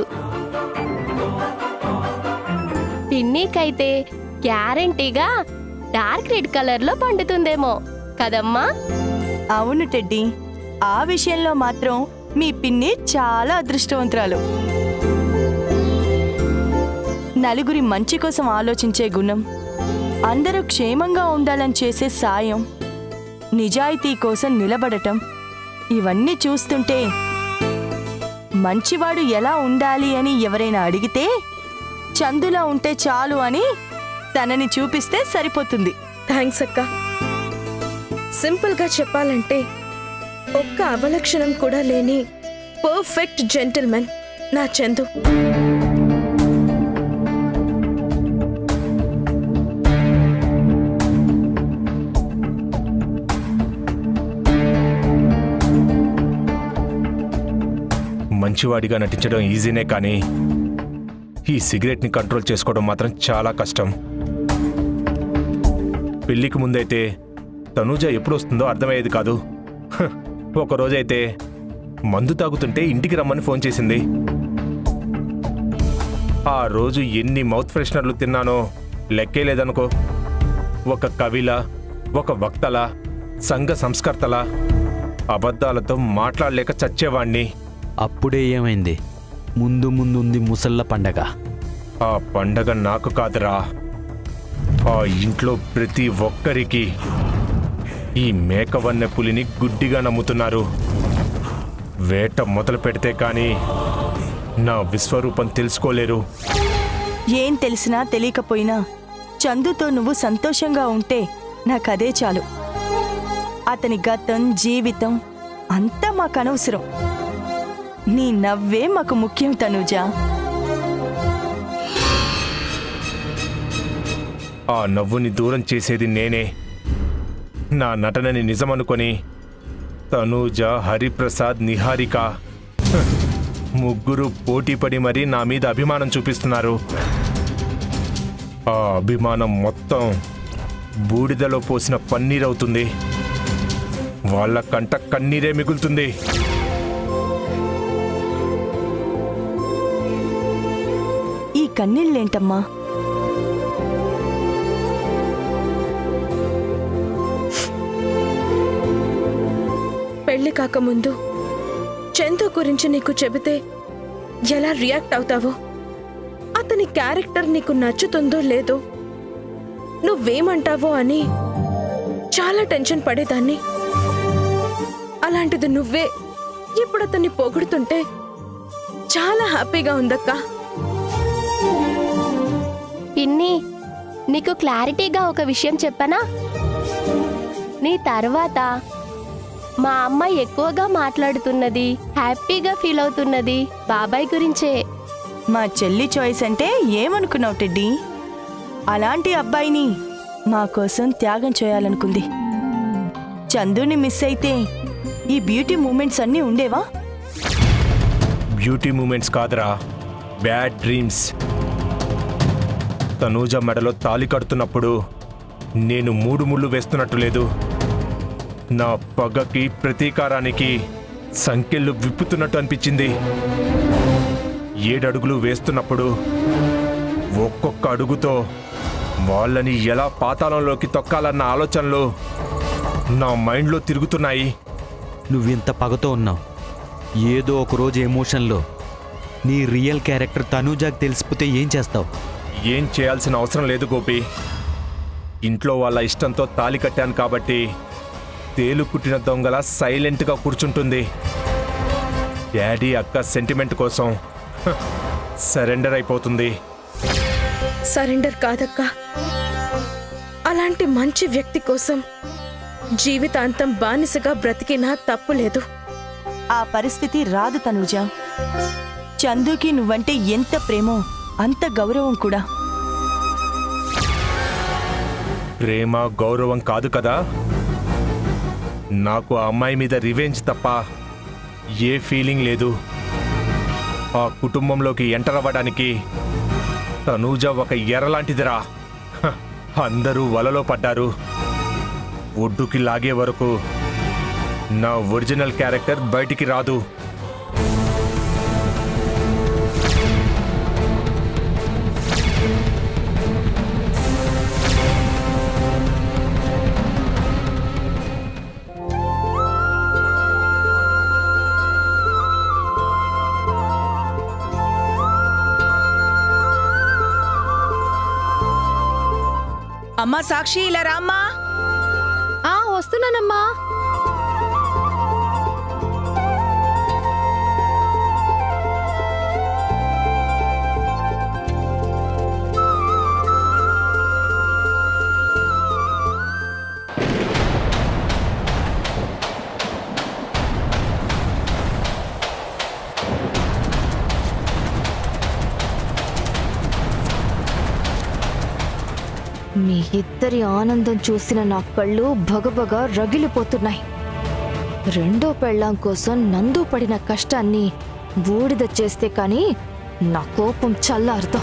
పిన్నీకైతే గ్యారెంటీగా డార్క్ రెడ్ కలర్లో పండుతుందేమో కదమ్మా? అవును టెడ్డీ, ఆ విషయంలో మాత్రం మీ పిన్ని చాలా అదృష్టవంతురాలు. నలుగురి మంచి కోసం ఆలోచించే గుణం, అందరూ క్షేమంగా ఉండాలని చేసే సాయం, నిజాయితీ కోసం నిలబడటం, ఇవన్నీ చూస్తుంటే మంచివాడు ఎలా ఉండాలి అని ఎవరైనా అడిగితే చందులా ఉంటే చాలు అని తనని చూపిస్తే సరిపోతుంది. థ్యాంక్స్ అక్క. సింపుల్గా చెప్పాలంటే ఒక్క అవలక్షణం కూడా లేని పర్ఫెక్ట్ జెంటిల్మెన్ నా చందు. మంచివాడిగా నటించడం ఈజీనే, కానీ ఈ సిగరెట్ని కంట్రోల్ చేసుకోవడం మాత్రం చాలా కష్టం. పెళ్లికి ముందైతే తనూజ ఎప్పుడు వస్తుందో అర్థమయ్యేది కాదు. ఒకరోజైతే మందు తాగుతుంటే ఇంటికి రమ్మని ఫోన్ చేసింది. ఆ రోజు ఎన్ని మౌత్ ఫ్రెషనర్లు తిన్నానో లెక్కే లేదనుకో. ఒక కవిలా, ఒక వక్తలా, సంఘ సంస్కర్తలా అబద్ధాలతో మాట్లాడలేక చచ్చేవాణ్ణి. అప్పుడే ఏమైంది? ముందు ముందుంది ముసళ్ళ పండగ. ఆ పండగ నాకు కాదురా, ఆ ఇంట్లో ప్రతి ఒక్కరికి. ఈ మేకవన్నె పులిని గుడ్డిగా నమ్ముతున్నారు. వేట మొదలు పెడితే కానీ నా విశ్వరూపం తెలుసుకోలేరు. ఏం తెలిసినా తెలియకపోయినా చందుతో నువ్వు సంతోషంగా ఉంటే నాకదే చాలు. అతని గతం, జీవితం అంతా మాకు అనవసరం. నీ నవ్వే మాకు ముఖ్యం తనూజా. ఆ నవ్వుని దూరం చేసేది నేనే. నా నటనని నిజమనుకొని తనూజ, హరిప్రసాద్, నిహారిక ముగ్గురు పోటీపడి మరీ నా మీద అభిమానం చూపిస్తున్నారు. ఆ అభిమానం మొత్తం బూడిదలో పోసిన పన్నీరవుతుంది. వాళ్ళ కంట కన్నీరే మిగులుతుంది. ఈ కన్నీళ్ళేంటమ్మా? పెళ్లి కాకముందు చందు గురించి నీకు చెబితే ఎలా రియాక్ట్ అవుతావో, అతని క్యారెక్టర్ నీకు నచ్చుతుందో లేదో, నువ్వేమంటావో అని చాలా టెన్షన్ పడేదాన్ని. అలాంటిది నువ్వే ఇప్పుడు అతన్ని పొగుడుతుంటే చాలా హ్యాపీగా ఉందక్కా. పిన్ని, నీకు క్లారిటీగా ఒక విషయం చెప్పనా? నీ తర్వాత మా అమ్మ ఎక్కువగా మాట్లాడుతున్నది, హ్యాపీగా ఫీల్ అవుతున్నది బాబాయ్ గురించే. మా చెల్లి చాయిస్ అంటే ఏమనుకున్నావు టెడ్డీ? అలాంటి అబ్బాయిని మా కోసం త్యాగం చేయాలనుకుంది. చందుని మిస్ అయితే ఈ బ్యూటీ మూమెంట్స్ అన్నీ ఉండేవా? బ్యూటీ మూమెంట్స్ కాదురా, బ్యాడ్ డ్రీమ్స్. తనూజ మెడలో తాళి కడుతున్నప్పుడు నేను 3 ముళ్ళు వేస్తున్నట్టు లేదు, నా పగకి ప్రతీకారానికి సంకెళ్ళు విప్పుతున్నట్టు అనిపించింది. 7 అడుగులు వేస్తున్నప్పుడు ఒక్కొక్క అడుగుతో వాళ్ళని ఎలా పాతాళంలోకి తొక్కాలన్న ఆలోచనలు నా మైండ్లో తిరుగుతున్నాయి. నువ్వింత పగతో ఉన్నావు, ఏదో ఒకరోజు ఎమోషన్లో నీ రియల్ క్యారెక్టర్ తనూజాకి తెలిసిపోతే ఏం చేస్తావు? ఏం చేయాల్సిన అవసరం లేదు గోపి. ఇంట్లో వాళ్ళ ఇష్టంతో తాళి కట్టాను కాబట్టి తేలు కుట్టిన దొంగల సైలెంట్గా కూర్చుంటుంది. డాడీ అక్క సెంటిమెంట్ కోసం సరెండర్ అయిపోతుంది. సరెండర్ కాదక్కా, అలాంటి మంచి వ్యక్తి కోసం జీవితాంతం బానిసగా బ్రతికినా తప్పులేదు. ఆ పరిస్థితి రాదు తనూజ. చందుకి నువ్వంటే ఎంత ప్రేమో అంత గౌరవం కూడా. ప్రేమ గౌరవం కాదు కదా, నాకు ఆ అమ్మాయి మీద రివెంజ్ తప్ప ఏ ఫీలింగ్ లేదు. ఆ కుటుంబంలోకి ఎంటర్ అవ్వడానికి తనూజ ఒక ఎర్రలాంటిదిరా. అందరూ వలలో పడ్డారు. ఒడ్డుకి లాగే వరకు నా ఒరిజినల్ క్యారెక్టర్ బయటికి రాదు. అమ్మా సాక్షి, ఇలా రామ్మా. వస్తున్నానమ్మా. మీ ఇద్దరి ఆనందం చూసిన నా కళ్ళు భగభగ రగిలిపోతున్నాయి. రెండో పెళ్ళాం కోసం నందు పడిన కష్టాన్ని బూడిద చేస్తే కానీ నా కోపం చల్లారదు.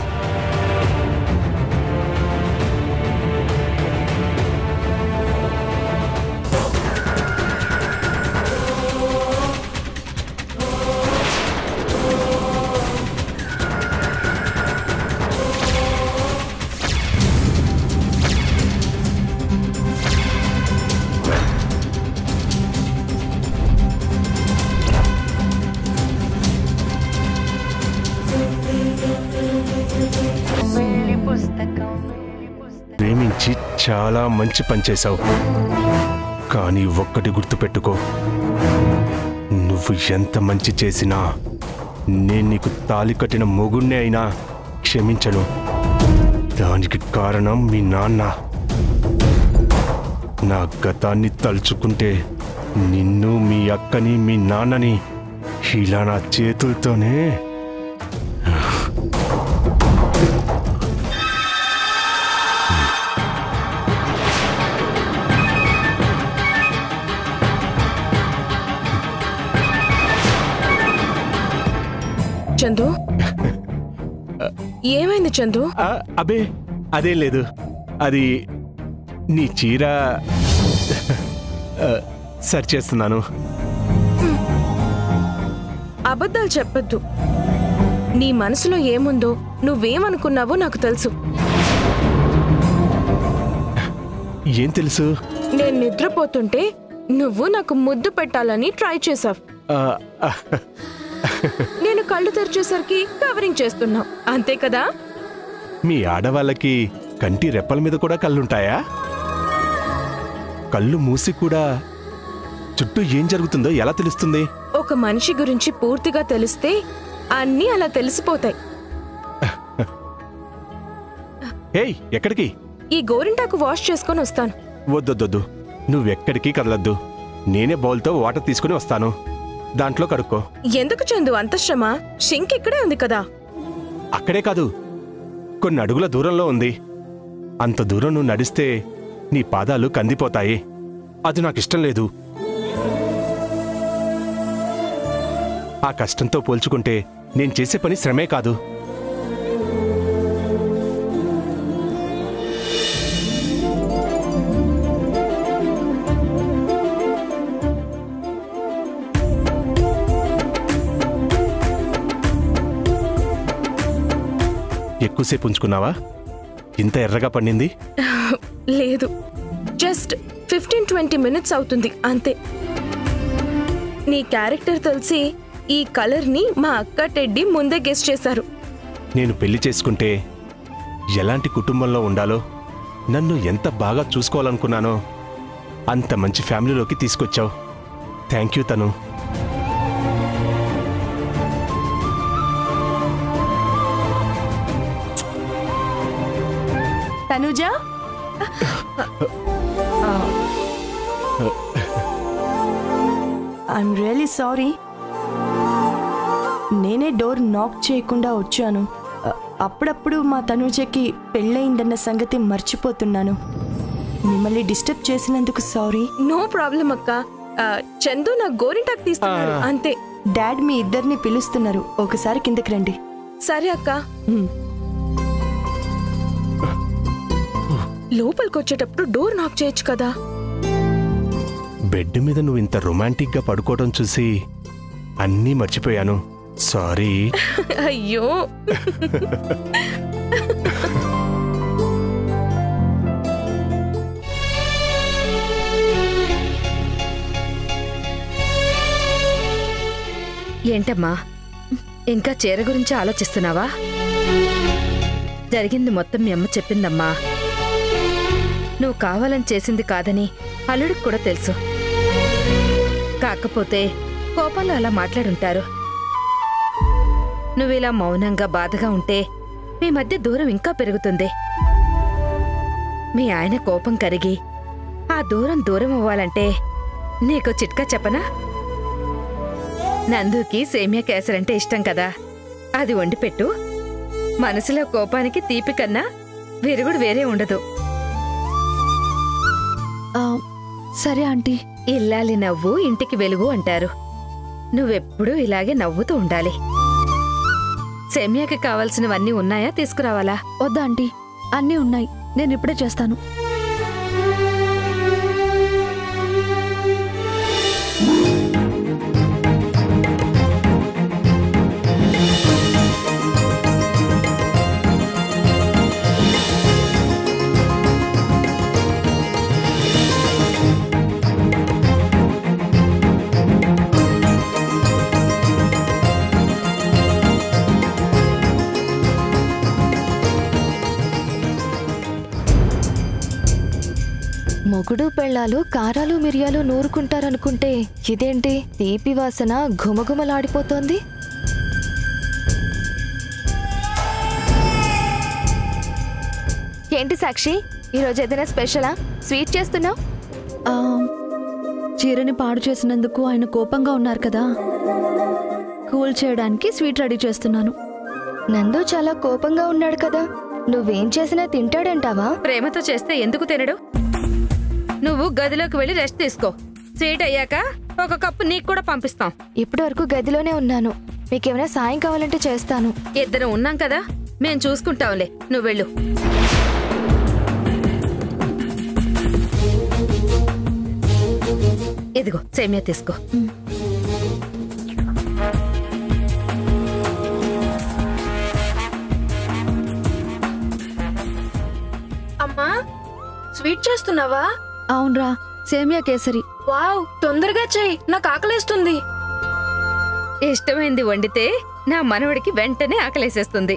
ప్రేమించి చాలా మంచి పని చేశావు, కానీ ఒక్కటి గుర్తుపెట్టుకో, నువ్వు ఎంత మంచి చేసినా నేను నీకు తాళి కట్టిన మొగుణ్ణి అయినా క్షమించను. దానికి కారణం మీ నాన్న. నా గతాన్ని తలుచుకుంటే నిన్ను, మీ అక్కని, మీ నాన్నని ఇలా నా చేతులతోనే చందు, ఏమైంది చందు? అబే అదేం లేదు, అది నీ చీర సరి చేస్తున్నాను. అబద్ధాలు చెప్పొద్దు. నీ మనసులో ఏముందో నువ్వేమనుకున్నావో నాకు తెలుసు. ఏం తెలుసు? నేను నిద్రపోతుంటే నువ్వు నాకు ముద్దు పెట్టాలని ట్రై చేసావు. నేను కళ్ళు తెరిచేసరికి కవరింగ్ చేస్తున్నావు, అంతే కదా? మీ ఆడవాళ్ళకి కంటి రెప్పల మీద కూడా కళ్ళుంటాయా? కళ్ళు మూసి కూడా చుట్టూ ఏం జరుగుతుందో ఎలా తెలుస్తుంది? ఒక మనిషి గురించి పూర్తిగా తెలిస్తే అన్నీ అలా తెలిసిపోతాయి. ఏయ్, ఎక్కడికి? ఈ గోరింటాకు వాష్ చేసుకొని వస్తాను. వద్దొద్దొద్దు, నువ్వెక్కడికి కదలొద్దు. నేనే బౌల్తో వాటర్ తీసుకుని వస్తాను, దాంట్లో కడుక్కో. ఎందుకు చందు అంత శ్రమ? షింక్ ఇక్కడే ఉంది కదా. అక్కడే కాదు, కొన్ని అడుగుల దూరంలో ఉంది. అంత దూరం నువ్వు నడిస్తే నీ పాదాలు కందిపోతాయి. అది నాకిష్టం లేదు. ఆ కష్టంతో పోల్చుకుంటే నేను చేసే పని శ్రమే కాదు. ఎక్కువసేపు ఉంచుకున్నావా? ఇంత ఎర్రగా పండింది? లేదు, జస్ట్ 15-20 మినిట్స్ అవుతుంది అంతే. నీ క్యారెక్టర్ తెలిసి ఈ కలర్ని మా అక్క టెడ్డీ ముందే గెస్ చేశారు. నేను పెళ్లి చేసుకుంటే ఎలాంటి కుటుంబంలో ఉండాలో, నన్ను ఎంత బాగా చూసుకోవాలనుకున్నానో అంత మంచి ఫ్యామిలీలోకి తీసుకొచ్చావు. థ్యాంక్ యూ తను. Tanuja, I'm really sorry. నేనే డోర్ నాక్ చేయకుండా వచ్చాను. అప్పుడప్పుడు మా తనుజకి పెళ్ళయిందన్న సంగతి మర్చిపోతున్నాను. మిమ్మల్ని డిస్టర్బ్ చేసినందుకు సారీ. నో ప్రాబ్లం అక్క. చందు నా గోరింటాకు తీస్తున్నారు అంతే. డాడ్ మీ ఇద్దరిని పిలుస్తున్నారు, ఒకసారి కిందకి రండి. సరే అక్క. లోపలికొచ్చేటప్పుడు డోర్ నాక్ చేయొచ్చు కదా. బెడ్ మీద నువ్వు ఇంత రొమాంటిక్గా పడుకోవడం చూసి అన్నీ మర్చిపోయాను. సారీ. అయ్యో, ఏంటమ్మా, ఇంకా చీర గురించి ఆలోచిస్తున్నావా? జరిగింది మొత్తం మీ అమ్మ చెప్పిందమ్మా. నువ్వు కావాలని చేసింది కాదని అల్లుడికి కూడా తెలుసు. కాకపోతే కోపంలో అలా మాట్లాడుంటారు. నువ్విలా మౌనంగా బాధగా ఉంటే మీ మధ్య దూరం ఇంకా పెరుగుతుంది. మీ ఆయన కోపం కరిగి ఆ దూరం అవ్వాలంటే నీకు చిట్కా చెప్పనా? నందుకి సేమియా కేసరంటే ఇష్టం కదా, అది వండిపెట్టు. మనసులో కోపానికి తీపి కన్నా విరుగుడు వేరే ఉండదు. సరే ఆంటీ. ఇల్లాలి నవ్వు ఇంటికి వెలుగు అంటారు. నువ్వెప్పుడూ ఇలాగే నవ్వుతూ ఉండాలి. సేమియాకి కావాల్సినవన్నీ ఉన్నాయా? తీసుకురావాలా? వద్దా ఆంటీ, అన్నీ ఉన్నాయి, నేను ఇప్పుడే చేస్తాను. మొగుడు పెళ్ళాలు కారాలు మిరియాలు నూరుకుంటారనుకుంటే ఇదేంటి తీపి వాసన ఘుమఘుమలాడిపోతోంది? ఏంటి సాక్షి, ఈరోజు ఏదైనా స్పెషలా? స్వీట్ చేస్తున్నావు? చీరని పాడు చేసినందుకు ఆయన కోపంగా ఉన్నారు కదా, కూల్ చేయడానికి స్వీట్ రెడీ చేస్తున్నాను. నందు చాలా కోపంగా ఉన్నాడు కదా, నువ్వేం చేసినా తింటాడంటావా? ప్రేమతో చేస్తే ఎందుకు తినడు? నువ్వు గదిలోకి వెళ్ళి రెస్ట్ తీసుకో. స్వీట్ అయ్యాక ఒక కప్పు నీకు కూడా పంపిస్తాం. ఇప్పటి వరకు గదిలోనే ఉన్నాను, మీకేమైనా సాయం కావాలంటే చేస్తాను. ఇద్దరం ఉన్నాం కదా, మేం చూసుకుంటాంలే, నువ్వు వెళ్ళు. ఇదిగో సేమియా తీసుకో. అమ్మా, స్వీట్ చేస్తున్నావా? అవునరా, సేమియా కేసరి. వావ్, తొందరగా చెయ్యి, నాకు ఆకలేస్తుంది. ఇష్టమైంది వండితే నా మనవడికి వెంటనే ఆకలేసేస్తుంది.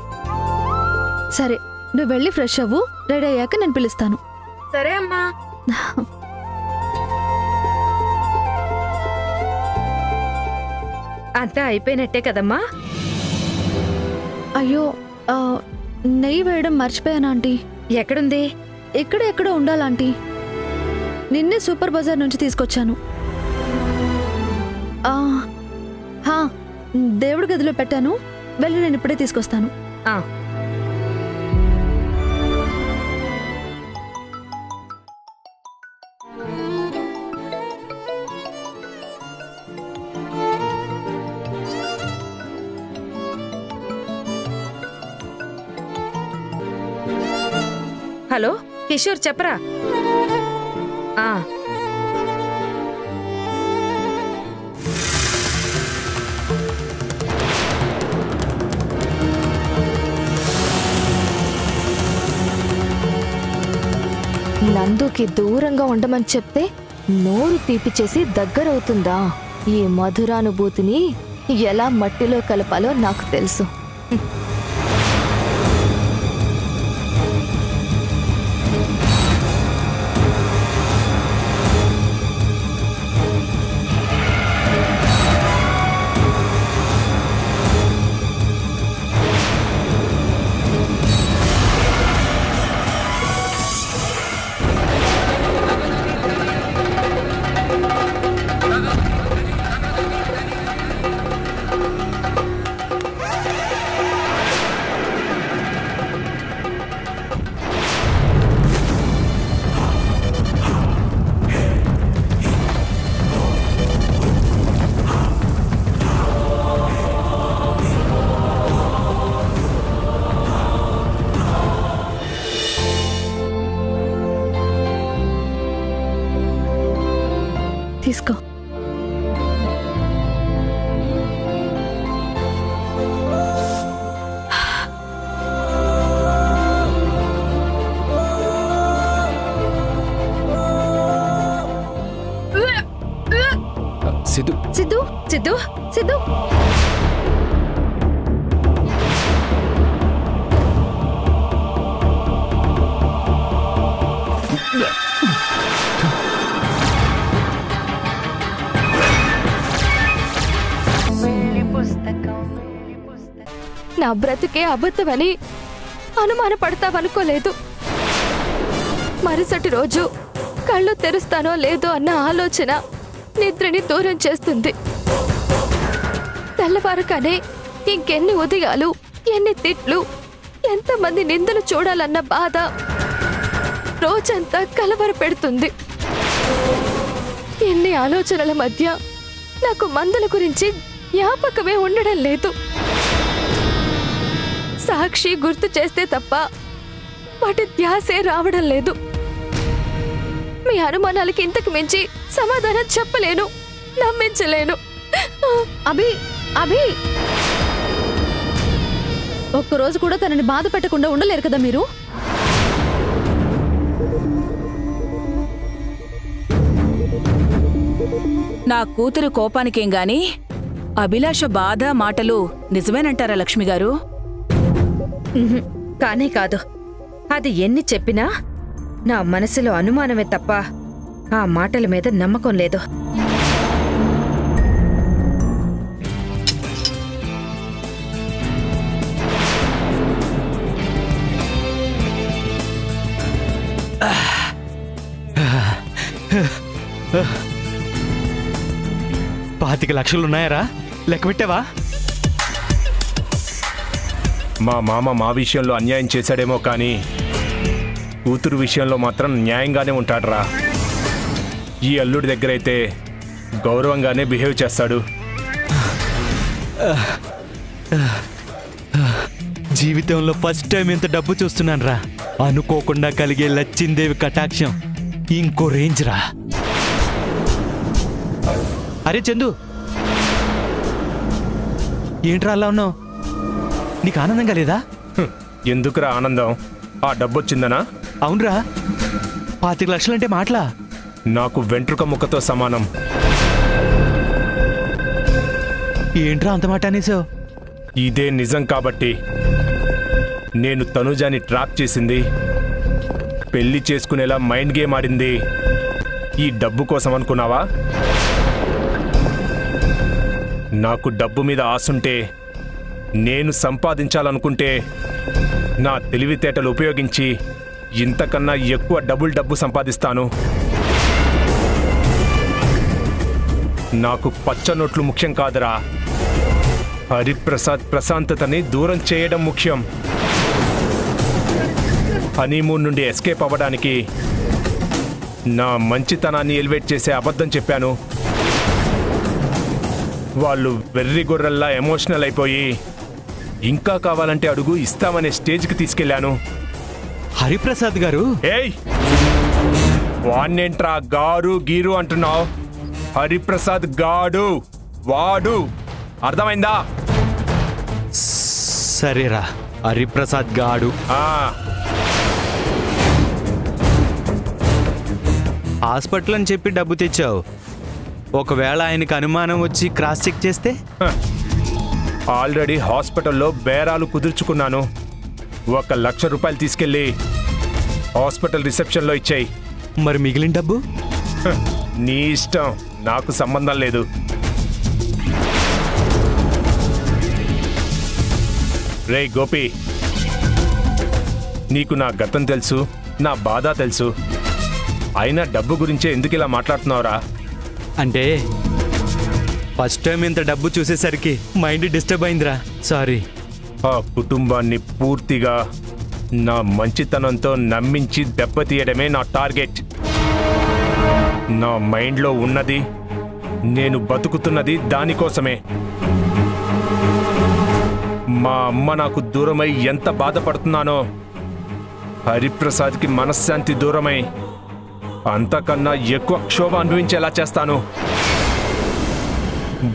సరే, నువ్వు వెళ్ళి ఫ్రెష్ అవ్వు. రెడీ అయ్యాక నేను పిలుస్తాను. సరే అమ్మా. అంతా అయిపోయినట్టే కదమ్మా? అయ్యో, నెయ్యి వేయడం మర్చిపోయాను ఆంటీ. ఎక్కడుంది? ఎక్కడో ఉండాలంటీ. నిన్నే సూపర్ బజార్ నుంచి తీసుకొచ్చాను. దేవుడి గదిలో పెట్టాను. వెళ్ళి నేను ఇప్పుడే తీసుకొస్తాను. హలో కిషోర్, చెప్పరా? నందుకి దూరంగా ఉండమని చెప్తే నోరు తీపి చేసి దగ్గరవుతుందా? ఈ మధురానుభూతిని ఎలా మట్టిలో కలపాలో నాకు తెలుసు. తీసుకో. సిద్ధు సిద్ధు సిద్ధు సిద్ధు నా బ్రతుకే అబద్ధమని అనుమానపడతావనుకోలేదు. మరుసటి రోజు కళ్ళు తెరుస్తానో లేదో అన్న ఆలోచన నిద్రని దూరం చేస్తుంది. తెల్లవారగానే ఇంకెన్ని ఉదయాలు, ఎన్ని తిట్లు, ఎంతమంది నిందలు చూడాలన్న బాధ రోజంతా కలవర పెడుతుంది. ఎన్ని ఆలోచనల మధ్య నాకు మందుల గురించి జ్ఞాపకమే ఉండడం లేదు. సాక్షి గుర్తు చేస్తే తప్ప వాటి ధ్యాసే రావడం లేదు. మీ అనుమానాలకి ఇంతకు మించి సమాధానం చెప్పలేను, నమ్మించలేను. అభి అభి ఒక్కరోజు కూడా తనని బాధ పెట్టకుండా ఉండలేరు కదా మీరు? నా కూతురు కోపానికేం గాని అభిలాష బాధ మాటలు నిజమేనంటారా లక్ష్మి గారు? కానే కాదు. అది ఎన్ని చెప్పినా నా మనసులో అనుమానమే తప్ప ఆ మాటల మీద నమ్మకం లేదు. పాతిక లక్షలున్నాయరా? లెక్క పెట్టావా? మా మామ మా విషయంలో అన్యాయం చేశాడేమో కానీ కూతురు విషయంలో మాత్రం న్యాయంగానే ఉంటాడురా. ఈ అల్లుడి దగ్గరైతే గౌరవంగానే బిహేవ్ చేస్తాడు. జీవితంలో ఫస్ట్ టైం ఇంత డబ్బు చూస్తున్నాను రా. అనుకోకుండా కలిగే లచ్చిందేవి కటాక్షం ఇంకో రేంజ్ రా. అరే చందు, ఏంట్రా అలా ఉన్నావు? నీకు ఆనందంగా లేదా? ఎందుకురా ఆనందం? ఆ డబ్బు వచ్చిందనా? అవునరా, 25 లక్షలంటే మాటలా? నాకు వెంట్రుక ముక్కతో సమానం. ఏంట్రా అంత మాట అనేసావు? ఇదే నిజం కాబట్టి నేను తనుజాని ట్రాప్ చేసింది, పెళ్లి చేసుకునేలా మైండ్ గేమ్ ఆడింది ఈ డబ్బు కోసం అనుకున్నావా? నాకు డబ్బు మీద ఆశుంటే, నేను సంపాదించాలనుకుంటే నా తెలివితేటలు ఉపయోగించి ఇంతకన్నా ఎక్కువ డబ్బు సంపాదిస్తాను. నాకు పచ్చ నోట్లు ముఖ్యం కాదురా, హరిప్రసాద్ ప్రశాంతతని దూరం చేయడం ముఖ్యం. హనీమూన్ నుండి ఎస్కేప్ అవ్వడానికి నా మంచితనాన్ని ఎలివేట్ చేసే అబద్ధం చెప్పాను. వాళ్ళు వెర్రి గొర్రెల్లా ఎమోషనల్ అయిపోయి ఇంకా కావాలంటే అడుగు ఇస్తామనే స్టేజ్కి తీసుకెళ్లాను. హరిప్రసాద్ గారు, ఏయ్ వాణ్ణేంట్రా గారు గీరు అంటున్నావు? హరిప్రసాద్ గాడు, వాడు, అర్థమైందా? సరేరా, హరిప్రసాద్ గాడు. హాస్పిటల్ అని చెప్పి డబ్బు తెచ్చావు. ఒకవేళ ఆయనకు అనుమానం వచ్చి క్రాస్ చెక్ చేస్తే? ఆల్రెడీ హాస్పిటల్లో బేరాలు కుదుర్చుకున్నాను. 1,00,000 రూపాయలు తీసుకెళ్ళి హాస్పిటల్ రిసెప్షన్లో ఇచ్చాయి. మరి మిగిలిన డబ్బు? నీ ఇష్టం, నాకు సంబంధం లేదు. రే గోపి, నీకు నా గతం తెలుసు, నా బాధ తెలుసు. అయినా డబ్బు గురించే ఎందుకు ఇలా మాట్లాడుతున్నావురా? అంటే ఫస్ట్ టైం ఇంత డబ్బు చూసేసరికి మైండ్ డిస్టర్బ్ అయిందిరా, సారీ. ఆ కుటుంబాన్ని పూర్తిగా నా మంచితనంతో నమ్మించి దెబ్బతీయడమే నా టార్గెట్. నా మైండ్లో ఉన్నది, నేను బతుకుతున్నది దానికోసమే. మా అమ్మ నాకు దూరమై ఎంత బాధపడుతున్నానో, హరిప్రసాద్కి మనశ్శాంతి దూరమై అంతకన్నా ఎక్కువ క్షోభ అనుభవించేలా చేస్తాను.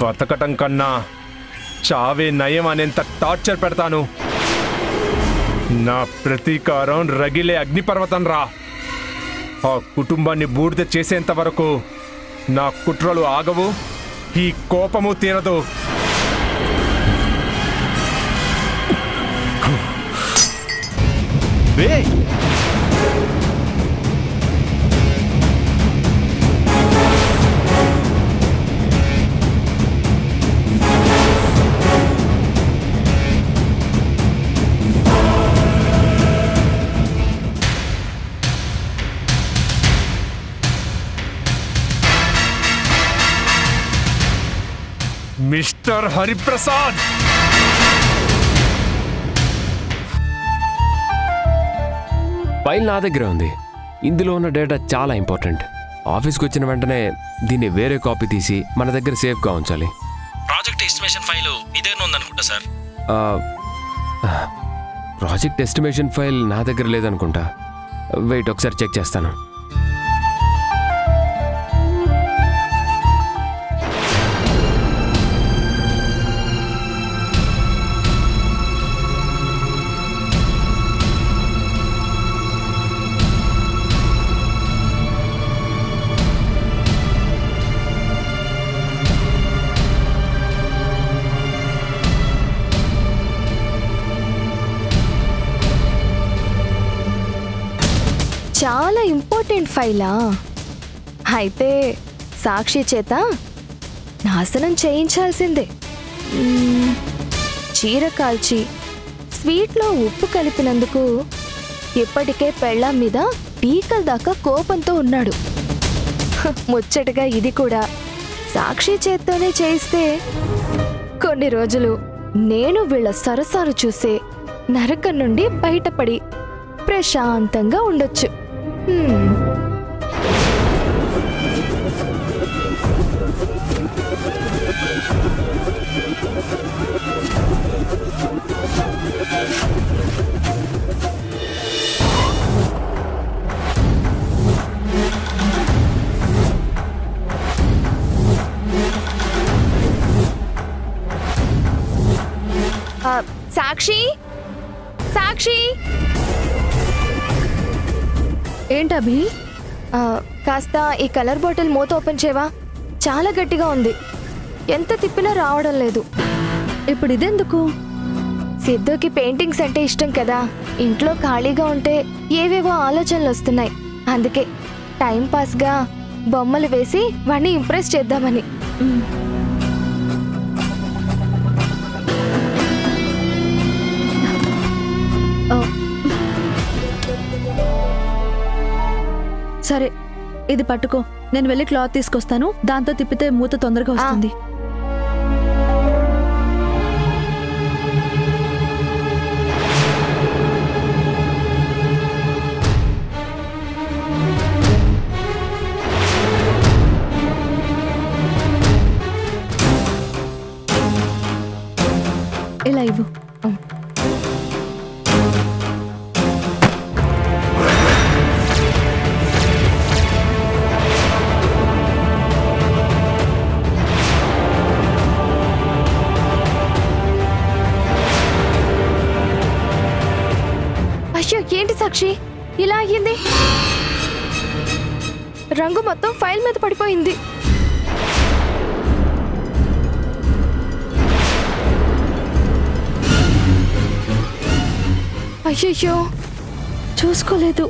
బతకటం కన్నా చావే నయం అనేంత టార్చర్ పెడతాను. నా ప్రతీకారం రగిలే అగ్నిపర్వతం రా. ఆ కుటుంబాన్ని బూడిద చేసేంత వరకు నా కుట్రలు ఆగవు, ఈ కోపము తీరదు. మిస్టర్ హరిప్రసాద్, ఫైల్ నా దగ్గరే ఉంది. ఇందులో ఉన్న డేటా చాలా ఇంపార్టెంట్. ఆఫీస్కి వచ్చిన వెంటనే దీన్ని వేరే కాపీ తీసి మన దగ్గర సేఫ్గా ఉంచాలి. ప్రాజెక్ట్ ఎస్టిమేషన్ ఫైల్ ఇదే ఉందనుకుంటా సార్. ప్రాజెక్ట్ ఎస్టిమేషన్ ఫైల్ నా దగ్గర లేదనుకుంటా. వెయిట్, ఒకసారి చెక్ చేస్తాను. చాలా ఇంపార్టెంట్ ఫైలా? అయితే సాక్షి చేత నాశనం చేయించాల్సిందే. చీర కాల్చి స్వీట్లో ఉప్పు కలిపినందుకు ఇప్పటికే పెళ్ళాం మీద పీకల దాకా కోపంతో ఉన్నాడు. ముచ్చటగా ఇది కూడా సాక్షి చేత్తోనే చేయిస్తే కొన్ని రోజులు నేను వీళ్ళ సరసాలు చూసే నరకం నుండి బయటపడి ప్రశాంతంగా ఉండొచ్చు. సాక్షి, సాక్షి, ఏంటభి? కాస్త ఈ కలర్ బాటిల్ మూత ఓపెన్ చేయవా? చాలా గట్టిగా ఉంది, ఎంత తిప్పినా రావడం లేదు. ఇప్పుడు ఇదెందుకు? సిద్ధుకి పెయింటింగ్స్ అంటే ఇష్టం కదా, ఇంట్లో ఖాళీగా ఉంటే ఏవేవో ఆలోచనలు వస్తున్నాయి. అందుకే టైం పాస్గా బొమ్మలు వేసి వాడిని ఇంప్రెస్ చేద్దామని. సరే, ఇది పట్టుకో. నేను వెళ్ళి క్లాత్ తీసుకొస్తాను, దాంతో తిప్పితే మూత తొందరగా వస్తుంది. ఇలా ఇవ్వు. అయ్యో, ఏంటి సాక్షి ఇలా అయ్యింది? రంగు మొత్తం ఫైల్ మీద పడిపోయింది. అయ్యయ్యో, చూసుకోలేదు.